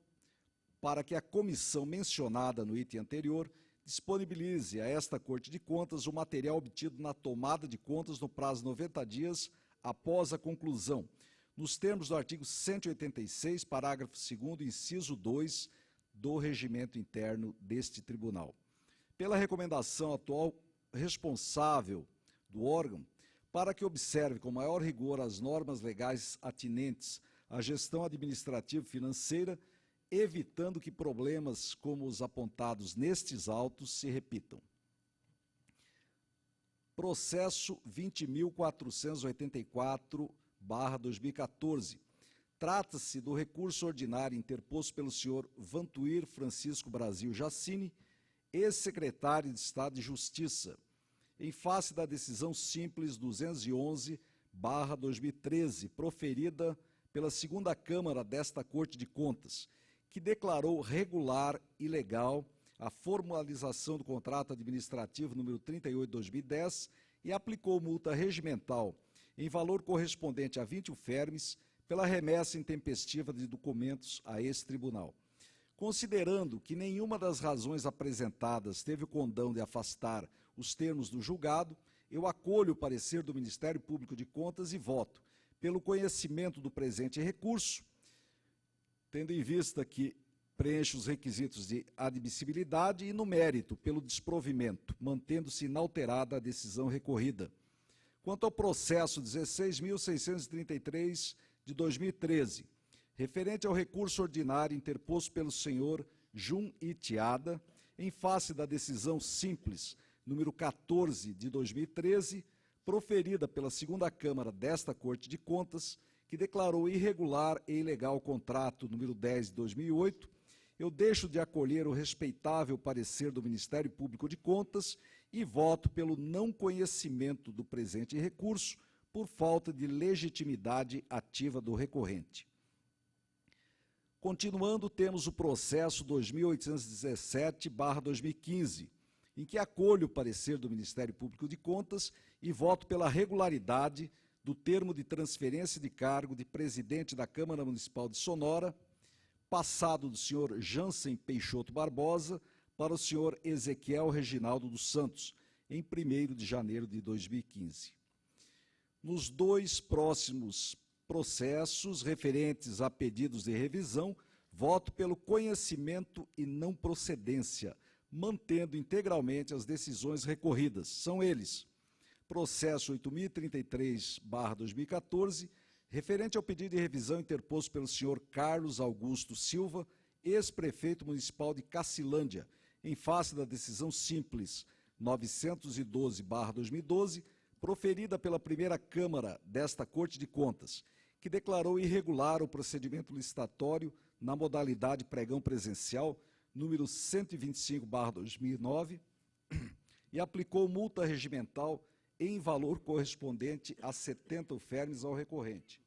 para que a comissão mencionada no item anterior disponibilize a esta Corte de Contas o material obtido na tomada de contas no prazo de 90 dias após a conclusão, nos termos do artigo 186, parágrafo 2º, inciso 2 do regimento interno deste tribunal. Pela recomendação atual responsável do órgão, para que observe com maior rigor as normas legais atinentes à gestão administrativa e financeira evitando que problemas como os apontados nestes autos se repitam. Processo 20.484/2014. Trata-se do recurso ordinário interposto pelo senhor Vantuir Francisco Brasil Jacini, ex-secretário de Estado de Justiça, em face da decisão simples 211/2013, proferida pela segunda Câmara desta Corte de Contas, que declarou regular e legal a formalização do contrato administrativo número 38/2010 e aplicou multa regimental em valor correspondente a 20 ufermes pela remessa intempestiva de documentos a esse tribunal. Considerando que nenhuma das razões apresentadas teve o condão de afastar os termos do julgado, eu acolho o parecer do Ministério Público de Contas e voto pelo conhecimento do presente recurso, tendo em vista que preenche os requisitos de admissibilidade e, no mérito, pelo desprovimento, mantendo-se inalterada a decisão recorrida. Quanto ao processo 16.633 de 2013, referente ao recurso ordinário interposto pelo senhor Jun Itiada, em face da decisão simples número 14 de 2013, proferida pela segunda Câmara desta Corte de Contas, que declarou irregular e ilegal o contrato número 10 de 2008, eu deixo de acolher o respeitável parecer do Ministério Público de Contas e voto pelo não conhecimento do presente recurso por falta de legitimidade ativa do recorrente. Continuando, temos o processo 2817/2015, em que acolho o parecer do Ministério Público de Contas e voto pela regularidade do termo de transferência de cargo de presidente da Câmara Municipal de Sonora, passado do senhor Jansen Peixoto Barbosa para o senhor Ezequiel Reginaldo dos Santos, em 1º de janeiro de 2015. Nos dois próximos processos referentes a pedidos de revisão, voto pelo conhecimento e não procedência, mantendo integralmente as decisões recorridas. São eles: processo 8.033/2014, referente ao pedido de revisão interposto pelo senhor Carlos Augusto Silva, ex-prefeito municipal de Cacilândia, em face da decisão simples 912/2012, proferida pela primeira Câmara desta Corte de Contas, que declarou irregular o procedimento licitatório na modalidade pregão presencial, número 125/2009, e aplicou multa regimental em valor correspondente a 70 ufermes ao recorrente.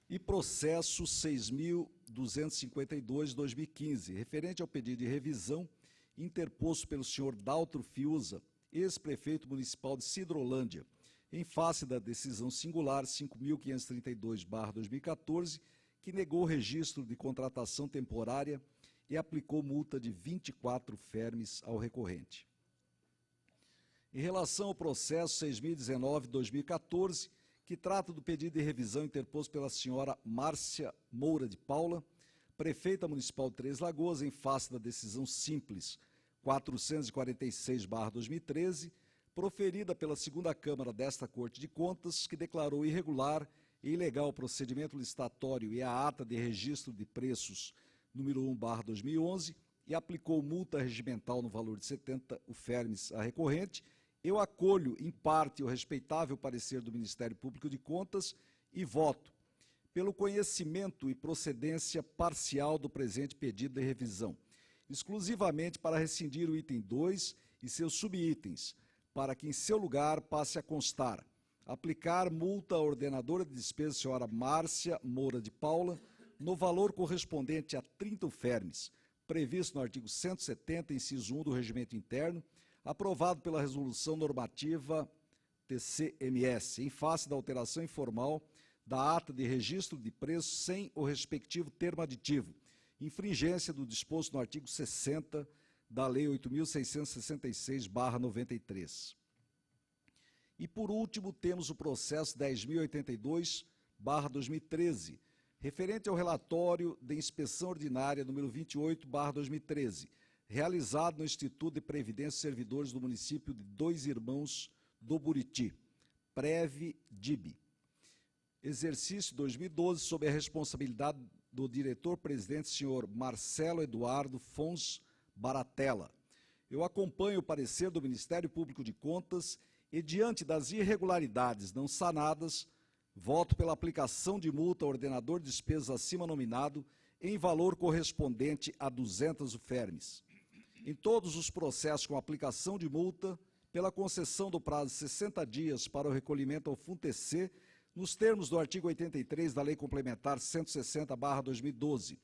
E processo 6.252/2015, referente ao pedido de revisão interposto pelo senhor Daltro Fiuza, ex-prefeito municipal de Sidrolândia, em face da decisão singular 5.532/2014, que negou o registro de contratação temporária e aplicou multa de 24 fermes ao recorrente. Em relação ao processo 6.019/2014, que trata do pedido de revisão interposto pela senhora Márcia Moura de Paula, prefeita municipal de Três Lagoas, em face da decisão simples 446/2013, proferida pela segunda Câmara desta Corte de Contas, que declarou irregular e ilegal o procedimento licitatório e a ata de registro de preços número 1/2011 e aplicou multa regimental no valor de 70 ufermes à recorrente, eu acolho, em parte, o respeitável parecer do Ministério Público de Contas e voto pelo conhecimento e procedência parcial do presente pedido de revisão, exclusivamente para rescindir o item 2 e seus subitens, para que em seu lugar passe a constar: aplicar multa à ordenadora de despesas, senhora Márcia Moura de Paula, no valor correspondente a 30 ufermes, previsto no artigo 170, inciso 1 do Regimento Interno, aprovado pela Resolução Normativa TCMS, em face da alteração informal da ata de registro de preços sem o respectivo termo aditivo, infringência do disposto no artigo 60 da Lei 8.666/93. E, por último, temos o processo 10.082/2013, referente ao relatório de inspeção ordinária número 28/2013, realizado no Instituto de Previdência e Servidores do município de Dois Irmãos do Buriti, PREV-DIB. exercício 2012, sob a responsabilidade do diretor-presidente, senhor Marcelo Eduardo Fons Baratella. Eu acompanho o parecer do Ministério Público de Contas e, diante das irregularidades não sanadas, voto pela aplicação de multa ao ordenador de despesas acima nominado em valor correspondente a 200 UFERMES. Em todos os processos com aplicação de multa, pela concessão do prazo de 60 dias para o recolhimento ao FUNTC, nos termos do artigo 83 da Lei Complementar 160/2012,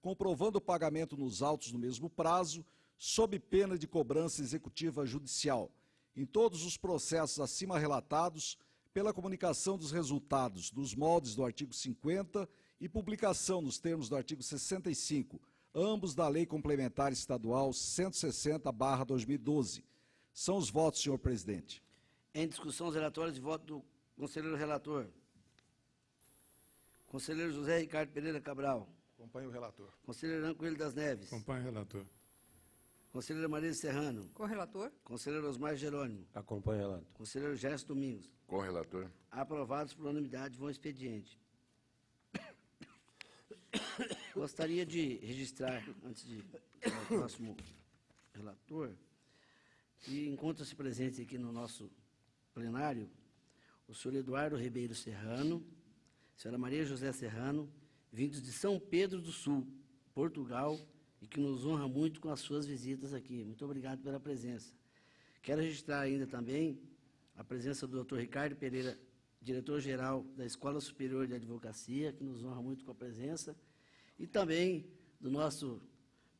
comprovando o pagamento nos autos no mesmo prazo, sob pena de cobrança executiva judicial. Em todos os processos acima relatados, pela comunicação dos resultados dos moldes do artigo 50 e publicação nos termos do artigo 65, ambos da Lei Complementar Estadual 160/2012. São os votos, senhor presidente. Em discussão, os relatórios de voto do conselheiro relator. Conselheiro José Ricardo Pereira Cabral. Acompanho o relator. Conselheiro Ana Coelho das Neves. Acompanho o relator. Conselheira Maria Serrano. Com o relator. Conselheiro Osmar Jerônimo. Acompanho o relator. Conselheiro Gerson Domingos. Com o relator. Aprovados por unanimidade, vão ao expediente. Gostaria de registrar, antes de o próximo relator, que encontra-se presente aqui no nosso plenário o senhor Eduardo Ribeiro Serrano, a senhora Maria José Serrano, vindos de São Pedro do Sul, Portugal, e que nos honra muito com as suas visitas aqui. Muito obrigado pela presença. Quero registrar ainda também a presença do Dr. Ricardo Pereira, diretor-geral da Escola Superior de Advocacia, que nos honra muito com a presença, e também do nosso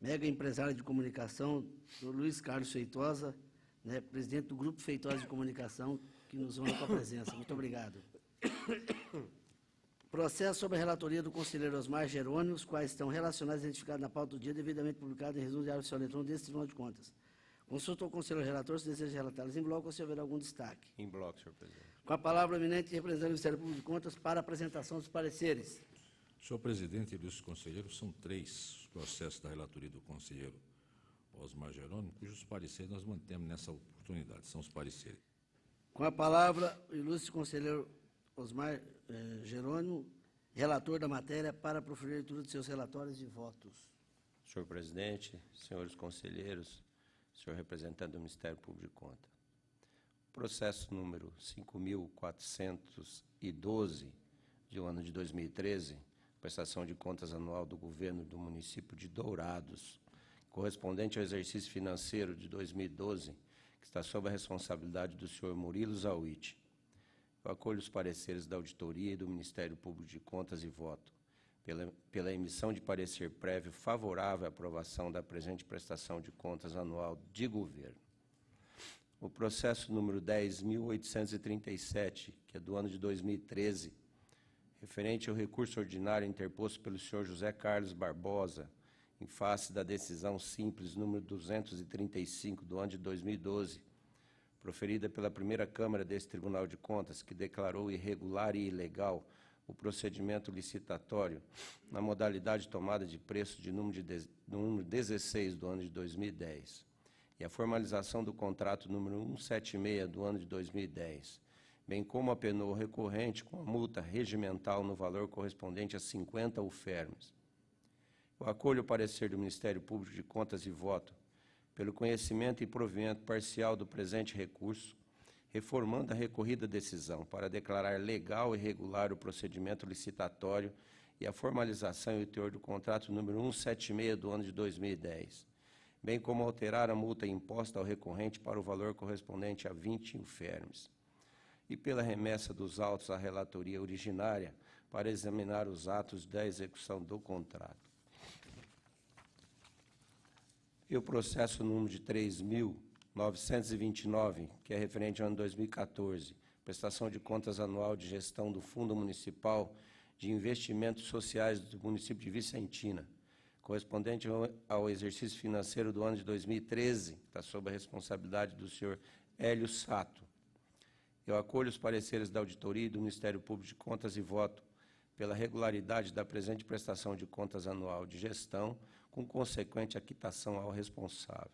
mega empresário de comunicação, do Luiz Carlos Feitosa, né, presidente do Grupo Feitosa de Comunicação, que nos honra com a presença. Muito obrigado. Processo sobre a relatoria do conselheiro Osmar Jerônimo, os quais estão relacionados e identificados na pauta do dia, devidamente publicado em resumo de diário oficial eletrônico deste Tribunal de Contas. Consulta ao conselheiro relator se deseja relatá-los em bloco ou se houver algum destaque. Em bloco, senhor presidente. Com a palavra, o eminente representante do Ministério Público de Contas para a apresentação dos pareceres. Senhor presidente e ilustres conselheiros, são 3 os processos da relatoria do conselheiro Osmar Jerônimo, cujos pareceres nós mantemos nessa oportunidade. São os pareceres. Com a palavra, o ilustre conselheiro Osmar Jerônimo, relator da matéria, para proferir a leitura de seus relatórios e votos. Senhor presidente, senhores conselheiros, senhor representante do Ministério Público de Contas. Processo número 5.412, do ano de 2013, prestação de contas anual do governo do município de Dourados, correspondente ao exercício financeiro de 2012, que está sob a responsabilidade do senhor Murilo Zawitch. Eu acolho os pareceres da auditoria e do Ministério Público de Contas e voto pela emissão de parecer prévio favorável à aprovação da presente prestação de contas anual de governo. O processo número 10.837, que é do ano de 2013, referente ao recurso ordinário interposto pelo senhor José Carlos Barbosa, em face da decisão simples número 235 do ano de 2012, proferida pela primeira Câmara deste Tribunal de Contas, que declarou irregular e ilegal o procedimento licitatório na modalidade de tomada de preço de número 16 do ano de 2010, e a formalização do contrato número 176 do ano de 2010, bem como apenou o recorrente com a multa regimental no valor correspondente a 50 UFERMES. Eu acolho o parecer do Ministério Público de Contas e voto pelo conhecimento e provimento parcial do presente recurso, reformando a recorrida decisão para declarar legal e regular o procedimento licitatório e a formalização e o teor do contrato número 176 do ano de 2010, bem como alterar a multa imposta ao recorrente para o valor correspondente a 20 UFERMES, e pela remessa dos autos à relatoria originária para examinar os atos da execução do contrato. E o processo número de 3.929, que é referente ao ano 2014, prestação de contas anual de gestão do Fundo Municipal de Investimentos Sociais do município de Vicentina, correspondente ao exercício financeiro do ano de 2013, que está sob a responsabilidade do senhor Hélio Sato. Eu acolho os pareceres da auditoria e do Ministério Público de Contas e voto pela regularidade da presente prestação de contas anual de gestão, com consequente aquitação ao responsável.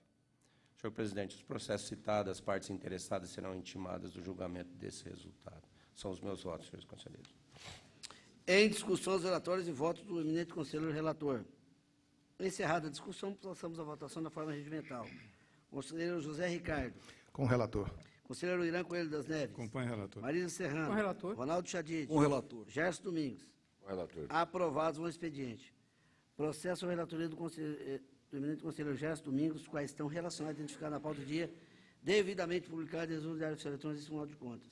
Senhor presidente, os processos citados, as partes interessadas serão intimadas do julgamento desse resultado. São os meus votos, senhores conselheiros. Em discussão, os relatórios e votos do eminente conselheiro relator. Encerrada a discussão, passamos à votação da forma regimental. Conselheiro José Ricardo. Com o relator. Conselheiro Irã Coelho das Neves. Acompanhe, relator. Marisa Serrano. Com o relator. Ronaldo Chadid. Com o relator. Gerson Domingos. Relator. Aprovados o expediente. Processo à relatoria do eminente conselheiro Gerson Domingos, quais estão relacionados e identificados na pauta do dia, devidamente publicados em resumo de áreas eletrônicas e Tribunal de Contas.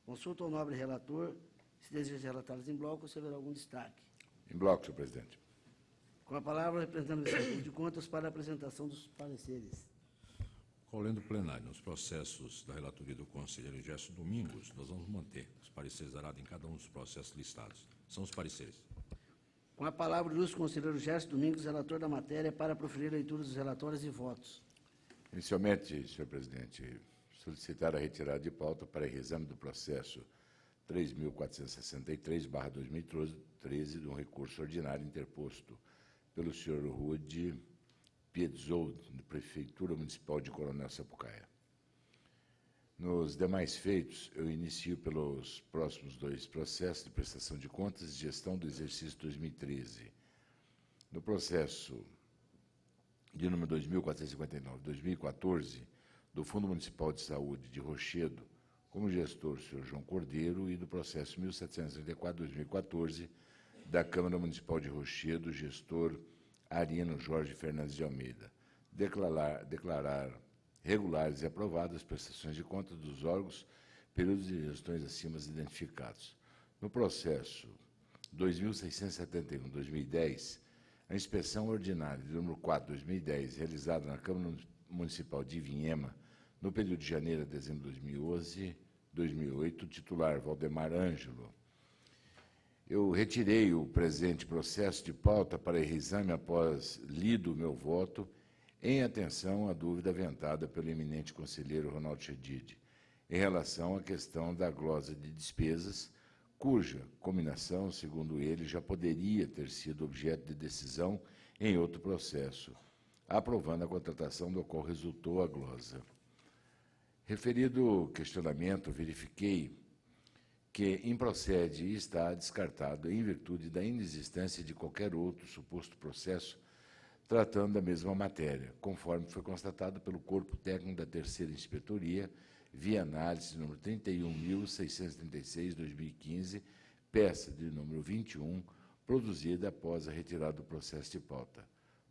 Consulta ao nobre relator, se deseja relatá-los em bloco, se haverá algum destaque. Em bloco, senhor presidente. Com a palavra, representando o Ministério Público de Contas para a apresentação dos pareceres. Colhendo plenário, nos processos da relatoria do conselheiro Gerson Domingos, nós vamos manter os pareceres dados em cada um dos processos listados. São os pareceres. Com a palavra, o ilustre conselheiro Gerson Domingos, relator da matéria, para proferir a leitura dos relatórios e votos. Inicialmente, senhor presidente, solicitar a retirada de pauta para reexame do processo 3.463/2013 de um recurso ordinário interposto pelo senhor Rude Piedzold, da Prefeitura Municipal de Coronel Sapucaia. Nos demais feitos, eu inicio pelos próximos dois processos de prestação de contas e gestão do exercício 2013. No processo de número 2459/2014, do Fundo Municipal de Saúde de Rochedo, como gestor, o senhor João Cordeiro, e do processo 1734/2014, da Câmara Municipal de Rochedo, gestor Arino Jorge Fernandes de Almeida. Declarar regulares e aprovadas as prestações de contas dos órgãos, períodos de gestões acima identificados. No processo 2671/2010, a inspeção ordinária de número 4/2010, realizada na Câmara Municipal de Ivinhema, no período de janeiro a dezembro de 2008, titular Valdemar Ângelo. Eu retirei o presente processo de pauta para reexame após lido o meu voto, em atenção à dúvida aventada pelo eminente conselheiro Ronaldo Chadid, em relação à questão da glosa de despesas, cuja combinação, segundo ele, já poderia ter sido objeto de decisão em outro processo, aprovando a contratação do qual resultou a glosa. Referido questionamento, verifiquei que improcede e está descartado em virtude da inexistência de qualquer outro suposto processo tratando da mesma matéria, conforme foi constatado pelo Corpo Técnico da Terceira Inspetoria, via análise número 31.636/2015, peça de número 21, produzida após a retirada do processo de pauta,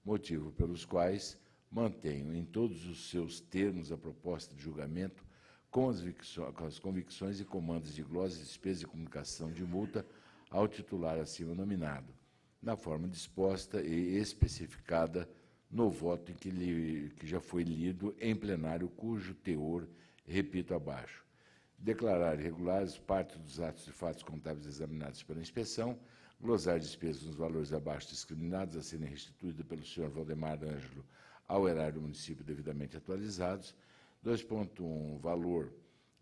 motivo pelos quais mantenho em todos os seus termos a proposta de julgamento com as convicções e comandos de glosa, despesa e comunicação de multa ao titular acima nominado, na forma disposta e especificada no voto em que já foi lido em plenário, cujo teor repito abaixo. Declarar irregulares parte dos atos e fatos contábeis examinados pela inspeção, glosar despesas nos valores abaixo discriminados a serem restituídos pelo senhor Valdemar Ângelo ao erário do município devidamente atualizados. 2.1, valor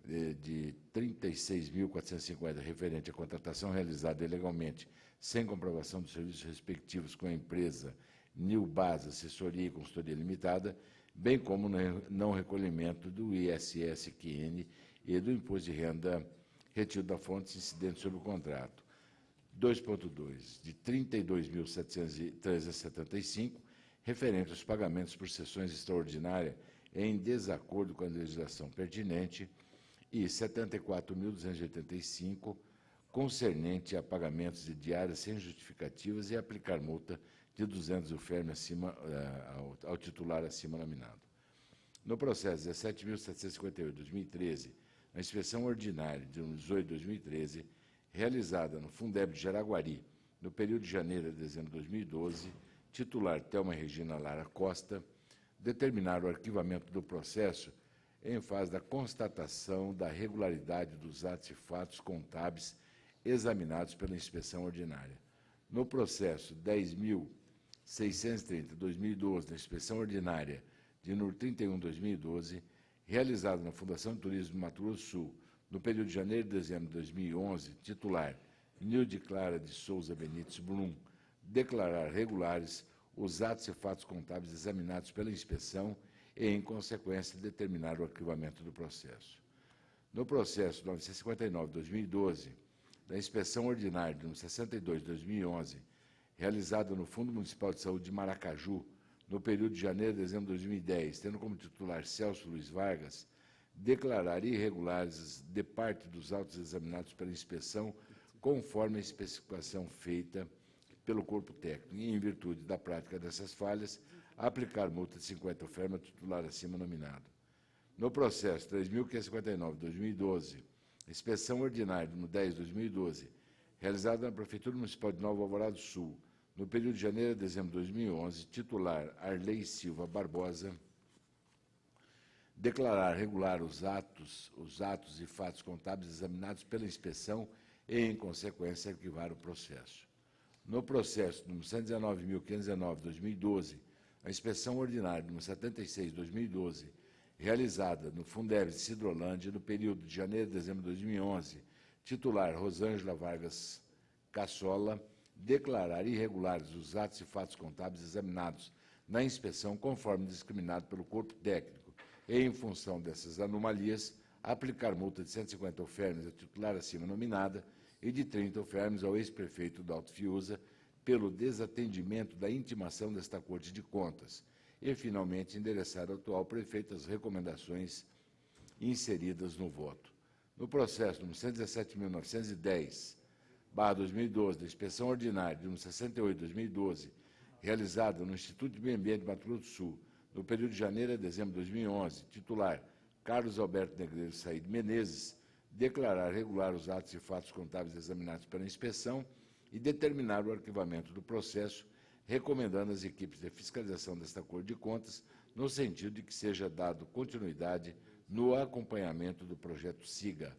de 36.450 referente à contratação realizada ilegalmente sem comprovação dos serviços respectivos com a empresa Nilbas Assessoria e Consultoria Limitada, bem como no não recolhimento do ISS-QN e do imposto de renda retido da fonte incidente sobre o contrato. 2.2, de 32.775, referente aos pagamentos por sessões extraordinárias em desacordo com a legislação pertinente, e 74.285, concernente a pagamentos de diárias sem justificativas e aplicar multa de 200 UFERN ao titular acima nominado. No processo 17.758/2013, a inspeção ordinária de 18/2013, realizada no Fundeb de Jaraguari, no período de janeiro a dezembro de 2012, titular Thelma Regina Lara Costa, determinar o arquivamento do processo em fase da constatação da regularidade dos atos e fatos contábeis examinados pela inspeção ordinária. No processo 10.630/2012, da inspeção ordinária de número 31/2012, realizado na Fundação de Turismo do Mato Grosso do Sul, no período de janeiro e dezembro de 2011, titular Nilde Clara de Souza Benites Blum, declarar regulares os atos e fatos contábeis examinados pela inspeção e, em consequência, determinar o arquivamento do processo. No processo 959/2012, da inspeção ordinária número 62 de 2011, realizada no Fundo Municipal de Saúde de Maracaju, no período de janeiro a dezembro de 2010, tendo como titular Celso Luiz Vargas, declarar irregulares de parte dos autos examinados pela inspeção, conforme a especificação feita pelo corpo técnico, e, em virtude da prática dessas falhas, aplicar multa de 50 UFERM ao titular acima nominado. No processo 3.559/2012, inspeção ordinária número 10/2012, realizada na Prefeitura Municipal de Nova Alvorada do Sul, no período de janeiro a dezembro de 2011, titular Arley Silva Barbosa, declarar regular os atos e fatos contábeis examinados pela inspeção e, em consequência, arquivar o processo. No processo número 119.519/2012, a inspeção ordinária número 76/2012, realizada no Fundeb de Cidrolândia, no período de janeiro a dezembro de 2011, titular Rosângela Vargas Cassola, declarar irregulares os atos e fatos contábeis examinados na inspeção, conforme discriminado pelo corpo técnico, e, em função dessas anomalias, aplicar multa de 150 UFERMs à titular acima nominada e de 30 UFERMs ao ex-prefeito do Alto Fiuza pelo desatendimento da intimação desta Corte de Contas e, finalmente, endereçar ao atual prefeito as recomendações inseridas no voto. No processo número 117.910/2012, da inspeção ordinária número 68/2012, realizada no Instituto de Meio Ambiente de Mato Grosso do Sul, no período de janeiro a dezembro de 2011, titular Carlos Alberto Negreiro Said Menezes, declarar regular os atos e fatos contábeis examinados pela inspeção e determinar o arquivamento do processo, recomendando às equipes de fiscalização desta Corte de Contas no sentido de que seja dado continuidade no acompanhamento do projeto SIGA.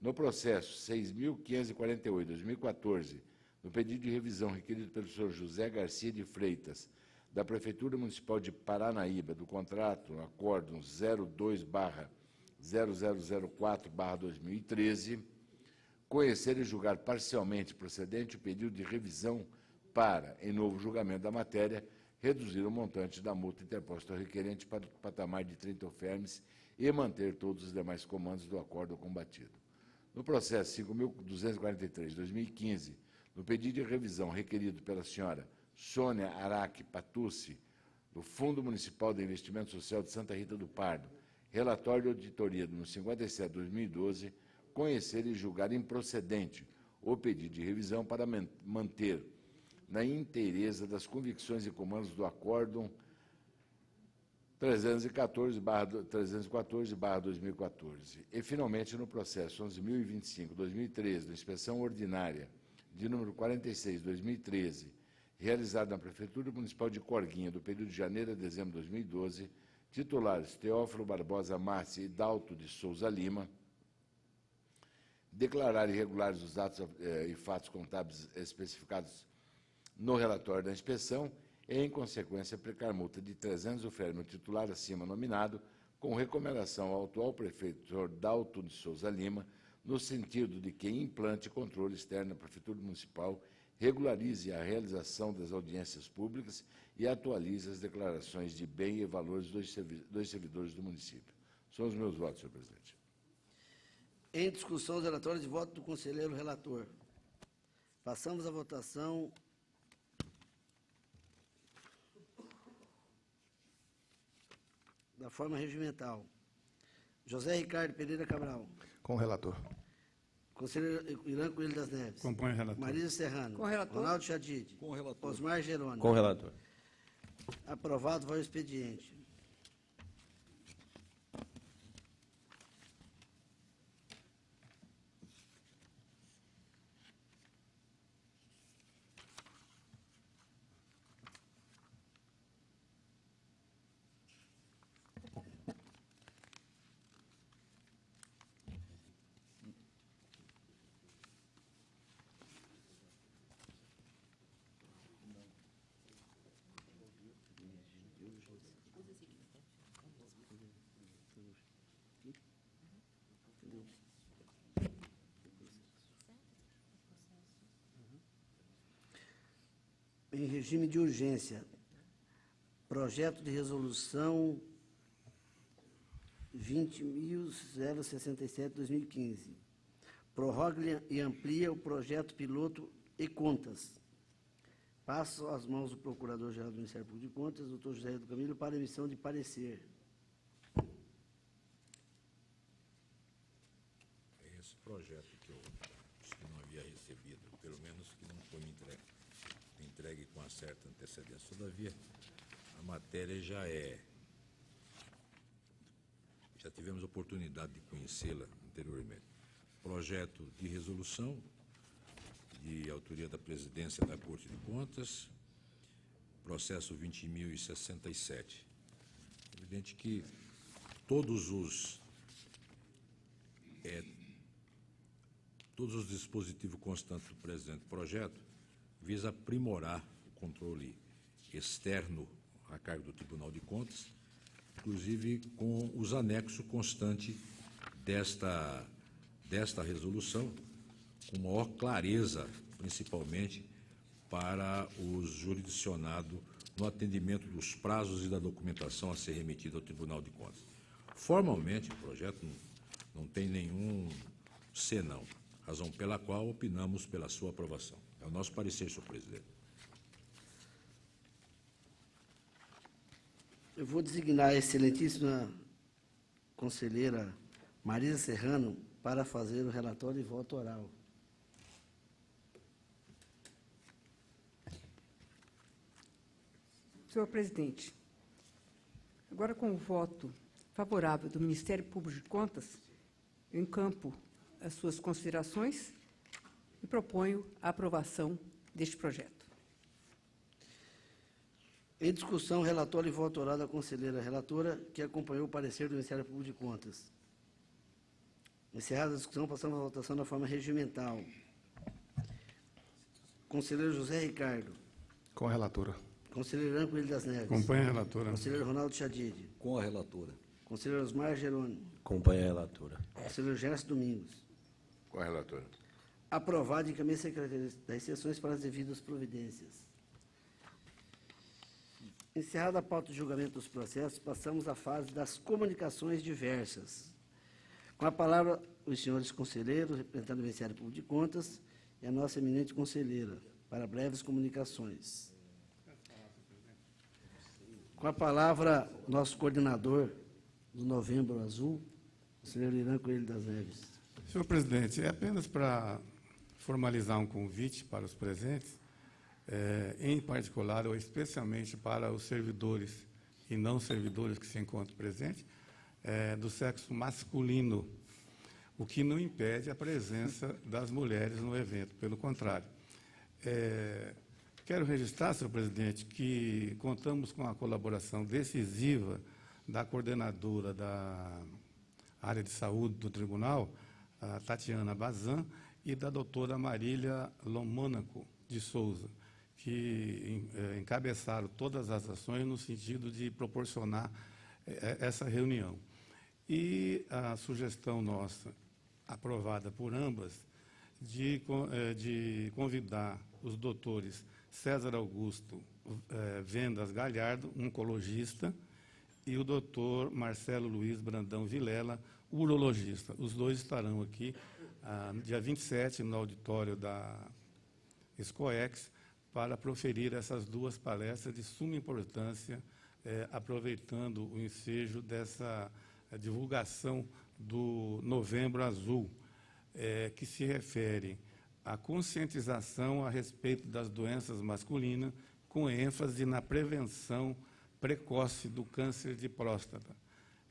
No processo 6.548/2014, no pedido de revisão requerido pelo senhor José Garcia de Freitas, da Prefeitura Municipal de Paranaíba, do contrato Acórdão 02/0004/2013, conhecer e julgar parcialmente procedente o pedido de revisão para, em novo julgamento da matéria, reduzir o montante da multa interposta ao requerente para o patamar de 30 UFERMs e manter todos os demais comandos do acórdão combatido. No processo 5.243/2015, no pedido de revisão requerido pela senhora Sônia Araque Patucci, do Fundo Municipal de Investimento Social de Santa Rita do Pardo, relatório de auditoria número 57/2012, conhecer e julgar improcedente o pedido de revisão para manter, na inteireza das convicções e comandos do acórdão 314/2014, e, finalmente, no processo 11.025/2013, da inspeção ordinária de número 46/2013, realizado na Prefeitura Municipal de Corguinha, do período de janeiro a dezembro de 2012, titulares Teófilo Barbosa Massi e Dalto de Souza Lima, declarar irregulares os atos e fatos contábeis especificados no relatório da inspeção e, em consequência, aplicar multa de 300 UFERM ao titular acima nominado, com recomendação ao atual prefeito, senhor Dalto de Souza Lima, no sentido de que implante controle externo na Prefeitura Municipal, regularize a realização das audiências públicas e atualize as declarações de bem e valores dos servidores do município. São os meus votos, senhor presidente. Em discussão, os relatórios de voto do conselheiro relator. Passamos à votação da forma regimental. José Ricardo Pereira Cabral. Com o relator. Conselheiro Irã Coelho das Neves. Compõe o relator. Marisa Serrano. Com o relator. Ronaldo Chadid. Com o relator. Osmar Geroni. Com o relator. Aprovado, vai o expediente. Em regime de urgência, projeto de resolução 20.067/2015, prorroga e amplia o projeto piloto e contas. Passo às mãos do Procurador-Geral do Ministério Público de Contas, doutor José do Camilo, para emissão de parecer. Esse projeto que eu disse que não havia recebido, pelo menos que não foi entregue com uma certa antecedência. Todavia, a matéria já tivemos oportunidade de conhecê-la anteriormente. Projeto de resolução de autoria da Presidência da Corte de Contas, processo 20.067. Evidente que todos os dispositivos constantes do presente projeto visa aprimorar o controle externo a cargo do Tribunal de Contas, inclusive com os anexos constantes desta resolução, com maior clareza, principalmente para os jurisdicionados no atendimento dos prazos e da documentação a ser remetida ao Tribunal de Contas. Formalmente, o projeto não tem nenhum senão, razão pela qual opinamos pela sua aprovação. É o nosso parecer, senhor presidente. Eu vou designar a excelentíssima conselheira Marisa Serrano para fazer o relatório e voto oral. Senhor presidente, agora com o voto favorável do Ministério Público de Contas, eu encampo as suas considerações e proponho a aprovação deste projeto. Em discussão, relatório e voto oral da conselheira relatora, que acompanhou o parecer do Ministério Público de Contas. Encerrada a discussão, passamos à votação da forma regimental. Conselheiro José Ricardo. Com a relatora. Conselheiro Irã Coelho das Neves. Acompanhe a relatora. Conselheiro Ronaldo Chadid. Com a relatora. Conselheiro Osmar Geroni. Acompanhe a relatora. Conselheiro Gerson Domingos. Com a relatora. Aprovado e encaminha a Secretaria das Sessões para as devidas providências. Encerrada a pauta de julgamento dos processos, passamos à fase das comunicações diversas. Com a palavra, os senhores conselheiros, representando o Ministério Público de Contas, e a nossa eminente conselheira, para breves comunicações. Com a palavra, nosso coordenador do Novembro Azul, o senhor Irã Coelho das Neves. Senhor presidente, é apenas para formalizar um convite para os presentes, em particular ou especialmente para os servidores e não servidores que se encontram presentes, do sexo masculino, o que não impede a presença das mulheres no evento, pelo contrário. Quero registrar, senhor presidente, que contamos com a colaboração decisiva da coordenadora da área de saúde do tribunal, a Tatiana Bazan, e da doutora Marília Lomônaco de Souza, que encabeçaram todas as ações no sentido de proporcionar essa reunião. E a sugestão nossa, aprovada por ambas, de convidar os doutores César Augusto Vendas Galhardo, oncologista, e o doutor Marcelo Luiz Brandão Vilela, urologista. Os dois estarão aqui no dia 27, no auditório da SCOEX, para proferir essas duas palestras de suma importância, aproveitando o ensejo dessa divulgação do Novembro Azul, que se refere à conscientização a respeito das doenças masculinas, com ênfase na prevenção precoce do câncer de próstata.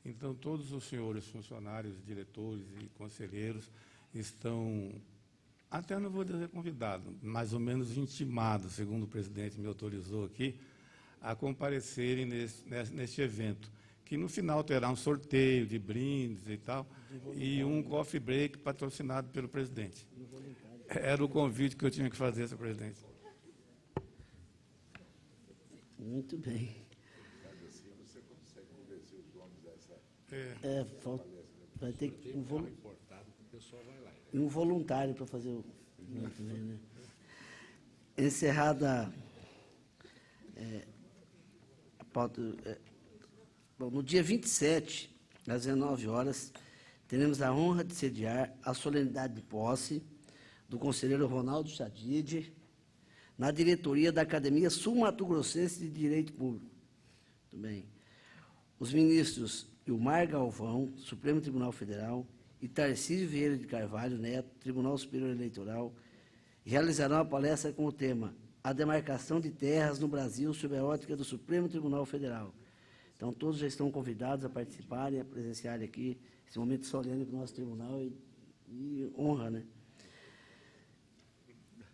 Então, todos os senhores funcionários, diretores e conselheiros estão, até não vou dizer convidados, mais ou menos intimados, segundo o presidente me autorizou aqui, a comparecerem neste evento, que no final terá um sorteio de brindes e tal, e um coffee break patrocinado pelo presidente. Era o convite que eu tinha que fazer, senhor presidente. Muito bem. Vai ter um voluntário para fazer o também, né? Encerrada a pauta. Bom, no dia 27, às 19 horas, teremos a honra de sediar a solenidade de posse do conselheiro Ronaldo Chadid na diretoria da Academia Sul-Mato-Grossense de Direito Público. Muito bem. Os ministros Ilmar Galvão, Supremo Tribunal Federal, e Tarcísio Vieira de Carvalho Neto, Tribunal Superior Eleitoral, realizarão a palestra com o tema A Demarcação de Terras no Brasil sob a ótica do Supremo Tribunal Federal. Então, todos já estão convidados a participarem, a presenciarem aqui esse momento solene do nosso tribunal e honra, né?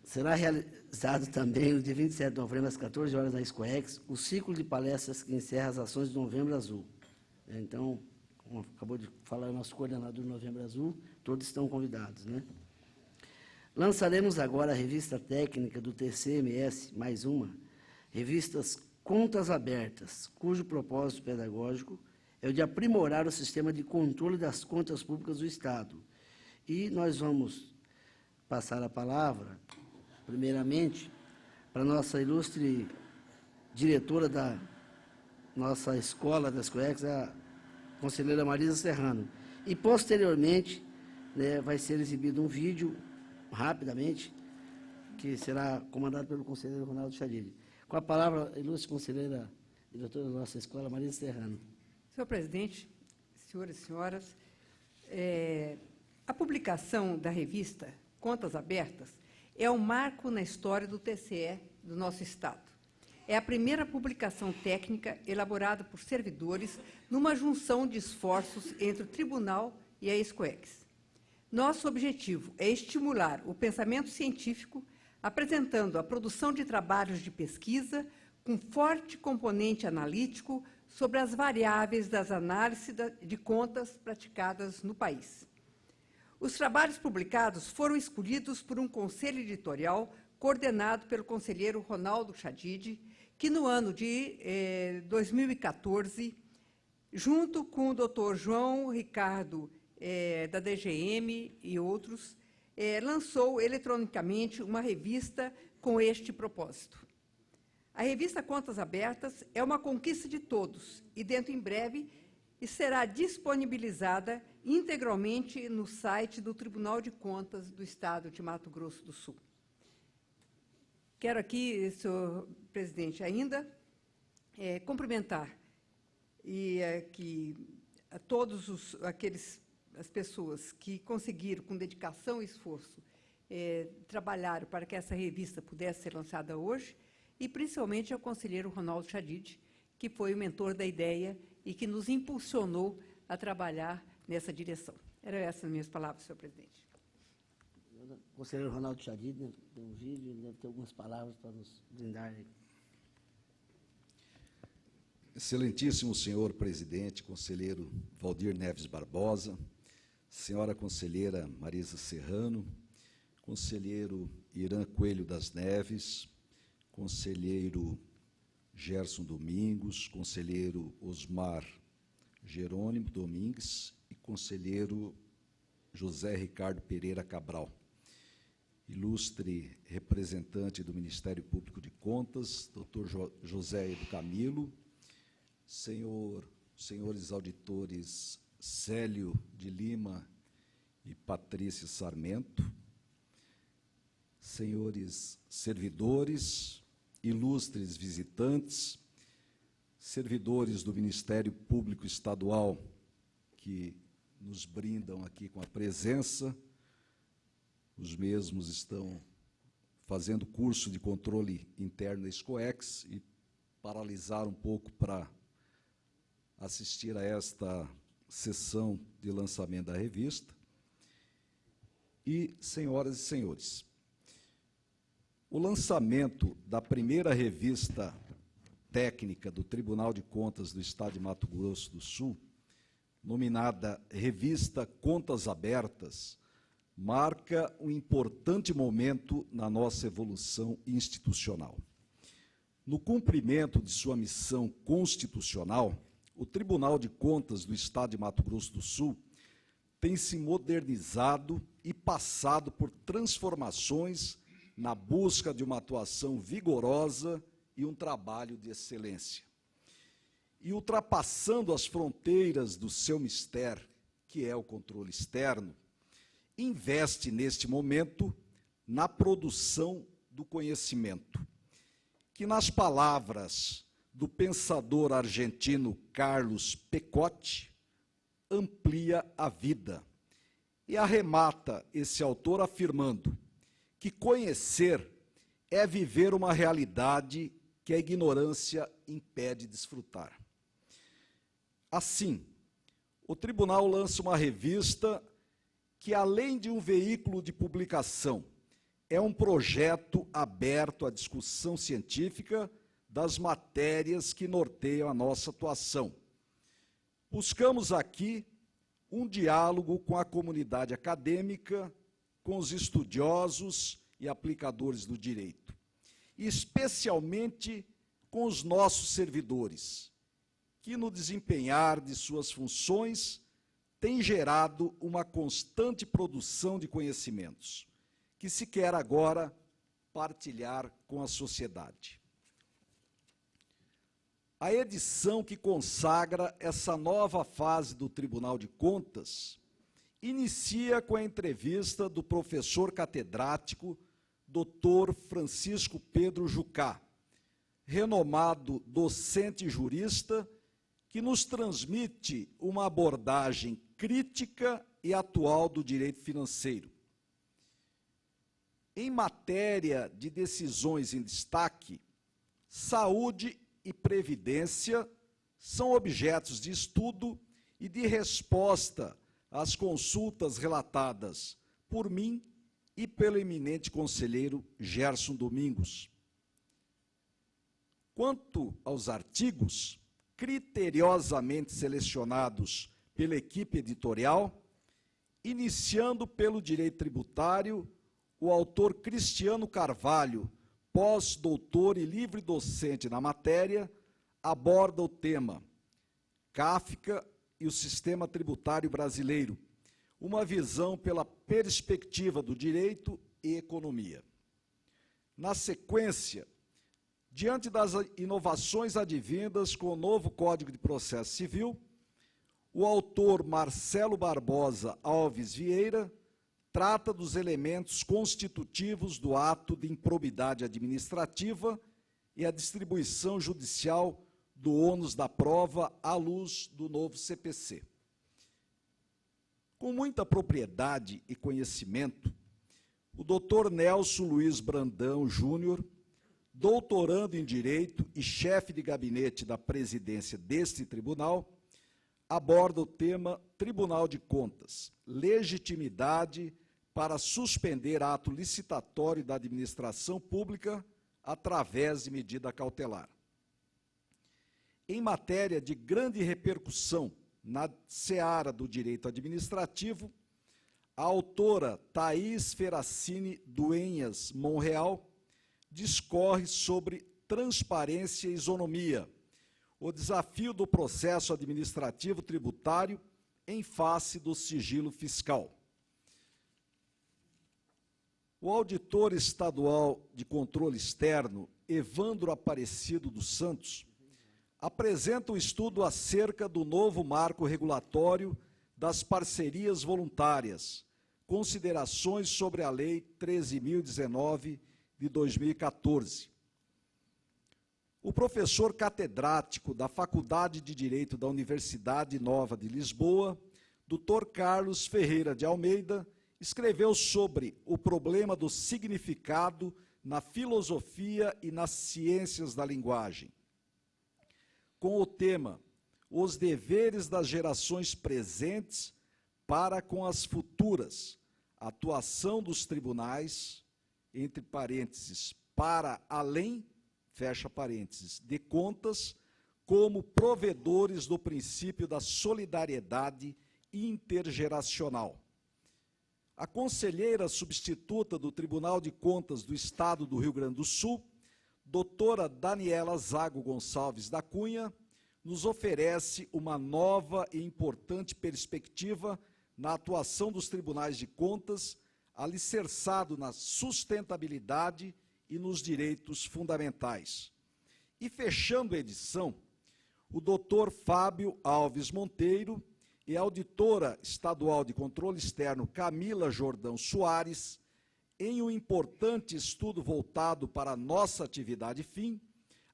Será realizado também, no dia 27 de novembro, às 14 horas, na SCOEX, o ciclo de palestras que encerra as ações do Novembro Azul. Então, como acabou de falar o nosso coordenador do Novembro Azul, todos estão convidados, né? Lançaremos agora a revista técnica do TCMS, mais uma, revistas Contas Abertas, cujo propósito pedagógico é o de aprimorar o sistema de controle das contas públicas do Estado. E nós vamos passar a palavra, primeiramente, para a nossa ilustre diretora da nossa escola das SCOEX, a conselheira Marisa Serrano. E, posteriormente, né, vai ser exibido um vídeo, rapidamente, que será comandado pelo conselheiro Ronaldo Chadid. Com a palavra, ilustre conselheira, diretora da nossa escola, Marisa Serrano. Senhor presidente, senhores e senhoras, a publicação da revista Contas Abertas é um marco na história do TCE do nosso Estado. É a primeira publicação técnica elaborada por servidores numa junção de esforços entre o Tribunal e a SCOEX. Nosso objetivo é estimular o pensamento científico, apresentando a produção de trabalhos de pesquisa com forte componente analítico sobre as variáveis das análises de contas praticadas no país. Os trabalhos publicados foram escolhidos por um conselho editorial coordenado pelo conselheiro Ronaldo Chadid, que no ano de 2014, junto com o Dr. João Ricardo da DGM e outros, lançou eletronicamente uma revista com este propósito. A revista Contas Abertas é uma conquista de todos e, dentro em breve, será disponibilizada integralmente no site do Tribunal de Contas do Estado de Mato Grosso do Sul. Quero aqui, senhor presidente, ainda cumprimentar a todos as pessoas que conseguiram, com dedicação e esforço, trabalhar para que essa revista pudesse ser lançada hoje, e principalmente ao conselheiro Ronaldo Chadid, que foi o mentor da ideia e que nos impulsionou a trabalhar nessa direção. Eram essas as minhas palavras, senhor presidente. O conselheiro Ronaldo Chadid, né, tem um vídeo, ele deve ter algumas palavras para nos brindar. Excelentíssimo senhor presidente, conselheiro Valdir Neves Barbosa, senhora conselheira Marisa Serrano, conselheiro Irã Coelho das Neves, conselheiro Gerson Domingos, conselheiro Osmar Jerônimo Domingues e conselheiro José Ricardo Pereira Cabral. Ilustre representante do Ministério Público de Contas, doutor José Edo Camilo, senhores auditores Célio de Lima e Patrícia Sarmento, senhores servidores, ilustres visitantes, servidores do Ministério Público Estadual que nos brindam aqui com a presença. Os mesmos estão fazendo curso de controle interno da SCOEX e paralisaram um pouco para assistir a esta sessão de lançamento da revista. E, senhoras e senhores, o lançamento da primeira revista técnica do Tribunal de Contas do Estado de Mato Grosso do Sul, nominada Revista Contas Abertas, marca um importante momento na nossa evolução institucional. No cumprimento de sua missão constitucional, o Tribunal de Contas do Estado de Mato Grosso do Sul tem se modernizado e passado por transformações na busca de uma atuação vigorosa e um trabalho de excelência. E ultrapassando as fronteiras do seu mistério que é o controle externo, investe neste momento na produção do conhecimento, que, nas palavras do pensador argentino Carlos Pecotti, amplia a vida. E arremata esse autor afirmando que conhecer é viver uma realidade que a ignorância impede desfrutar. Assim, o tribunal lança uma revista que, além de um veículo de publicação, é um projeto aberto à discussão científica das matérias que norteiam a nossa atuação. Buscamos aqui um diálogo com a comunidade acadêmica, com os estudiosos e aplicadores do direito, e especialmente com os nossos servidores, que, no desempenhar de suas funções, têm gerado uma constante produção de conhecimentos, que se quer agora partilhar com a sociedade. A edição que consagra essa nova fase do Tribunal de Contas inicia com a entrevista do professor catedrático Dr. Francisco Pedro Jucá, renomado docente e jurista, que nos transmite uma abordagem crítica e atual do direito financeiro. Em matéria de decisões em destaque, saúde e previdência são objetos de estudo e de resposta às consultas relatadas por mim e pelo eminente conselheiro Gerson Domingos. Quanto aos artigos, criteriosamente selecionados pela equipe editorial, iniciando pelo direito tributário, o autor Cristiano Carvalho, pós-doutor e livre docente na matéria, aborda o tema Kafka e o sistema tributário brasileiro, uma visão pela perspectiva do direito e economia. Na sequência, diante das inovações advindas com o novo Código de Processo Civil, o autor Marcelo Barbosa Alves Vieira trata dos elementos constitutivos do ato de improbidade administrativa e a distribuição judicial do ônus da prova à luz do novo CPC. Com muita propriedade e conhecimento, o Dr. Nelson Luiz Brandão Júnior, doutorando em Direito e chefe de gabinete da presidência deste tribunal, aborda o tema Tribunal de Contas, legitimidade para suspender ato licitatório da administração pública através de medida cautelar. Em matéria de grande repercussão na seara do direito administrativo, a autora Thaís Ferracini Duenhas Monreal discorre sobre transparência e isonomia, o desafio do processo administrativo tributário em face do sigilo fiscal. O auditor estadual de controle externo, Evandro Aparecido dos Santos, apresenta um estudo acerca do novo marco regulatório das parcerias voluntárias, considerações sobre a Lei 13.019 de 2014. O professor catedrático da Faculdade de Direito da Universidade Nova de Lisboa, Dr. Carlos Ferreira de Almeida, escreveu sobre o problema do significado na filosofia e nas ciências da linguagem, com o tema Os deveres das gerações presentes para com as futuras, atuação dos tribunais, entre parênteses, para além, fecha parênteses, de contas, como provedores do princípio da solidariedade intergeracional. A conselheira substituta do Tribunal de Contas do Estado do Rio Grande do Sul, doutora Daniela Zago Gonçalves da Cunha, nos oferece uma nova e importante perspectiva na atuação dos tribunais de contas, alicerçado na sustentabilidade e nos direitos fundamentais. E fechando a edição, o doutor Fábio Alves Monteiro e a auditora estadual de controle externo Camila Jordão Soares, em um importante estudo voltado para a nossa atividade fim,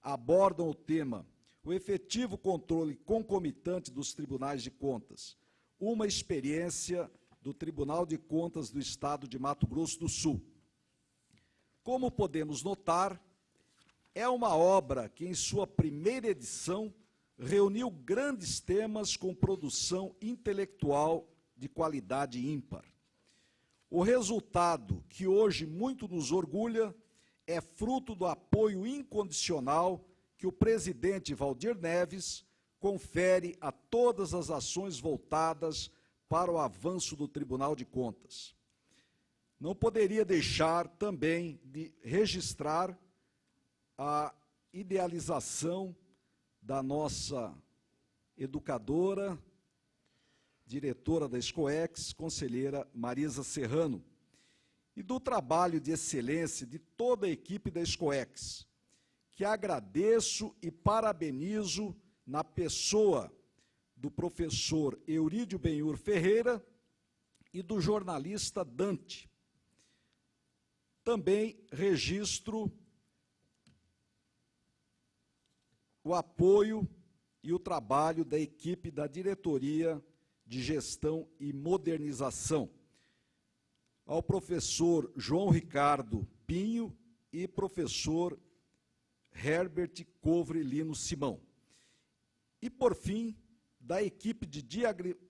abordam o tema o efetivo controle concomitante dos tribunais de contas, uma experiência do Tribunal de Contas do Estado de Mato Grosso do Sul. Como podemos notar, é uma obra que, em sua primeira edição, reuniu grandes temas com produção intelectual de qualidade ímpar. O resultado, que hoje muito nos orgulha, é fruto do apoio incondicional que o presidente Valdir Neves confere a todas as ações voltadas para o avanço do Tribunal de Contas. Não poderia deixar também de registrar a idealização da nossa educadora, diretora da SCOEX, conselheira Marisa Serrano, e do trabalho de excelência de toda a equipe da SCOEX, que agradeço e parabenizo na pessoa do professor Eurídio Benhur Ferreira e do jornalista Dante. Também registro o apoio e o trabalho da equipe da Diretoria de Gestão e Modernização, ao professor João Ricardo Pinho e professor Herbert Covre Lino Simão. E, por fim, da equipe de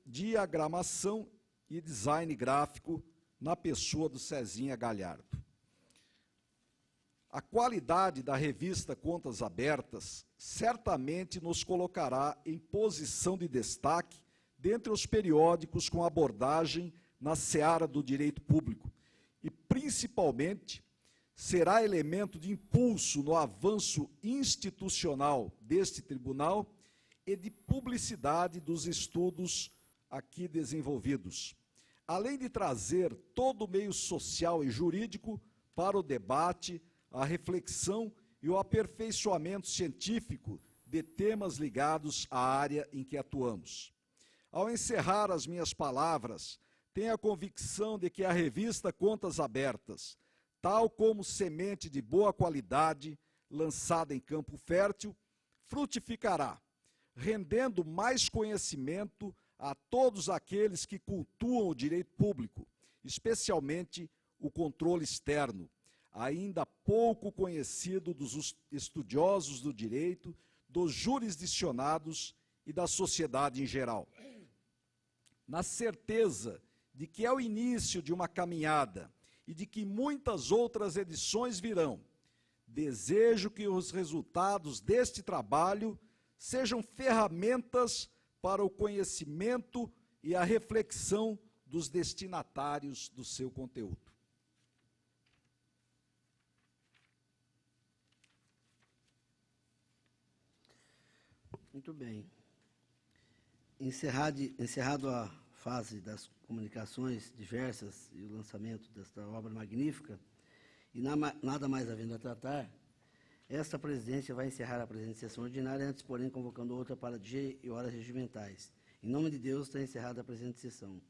diagramação e design gráfico, na pessoa do Cezinha Galhardo. A qualidade da revista Contas Abertas certamente nos colocará em posição de destaque dentre os periódicos com abordagem na seara do direito público e, principalmente, será elemento de impulso no avanço institucional deste tribunal e de publicidade dos estudos aqui desenvolvidos, além de trazer todo o meio social e jurídico para o debate, a reflexão e o aperfeiçoamento científico de temas ligados à área em que atuamos. Ao encerrar as minhas palavras, tenho a convicção de que a revista Contas Abertas, tal como semente de boa qualidade, lançada em campo fértil, frutificará, rendendo mais conhecimento a todos aqueles que cultuam o direito público, especialmente o controle externo, ainda pouco conhecido dos estudiosos do direito, dos jurisdicionados e da sociedade em geral. Na certeza de que é o início de uma caminhada e de que muitas outras edições virão, desejo que os resultados deste trabalho sejam ferramentas para o conhecimento e a reflexão dos destinatários do seu conteúdo. Muito bem. Encerrado a fase das comunicações diversas e o lançamento desta obra magnífica, e nada mais havendo a tratar, esta presidência vai encerrar a presente sessão ordinária, antes, porém, convocando outra para dia e horas regimentais. Em nome de Deus, está encerrada a presente sessão.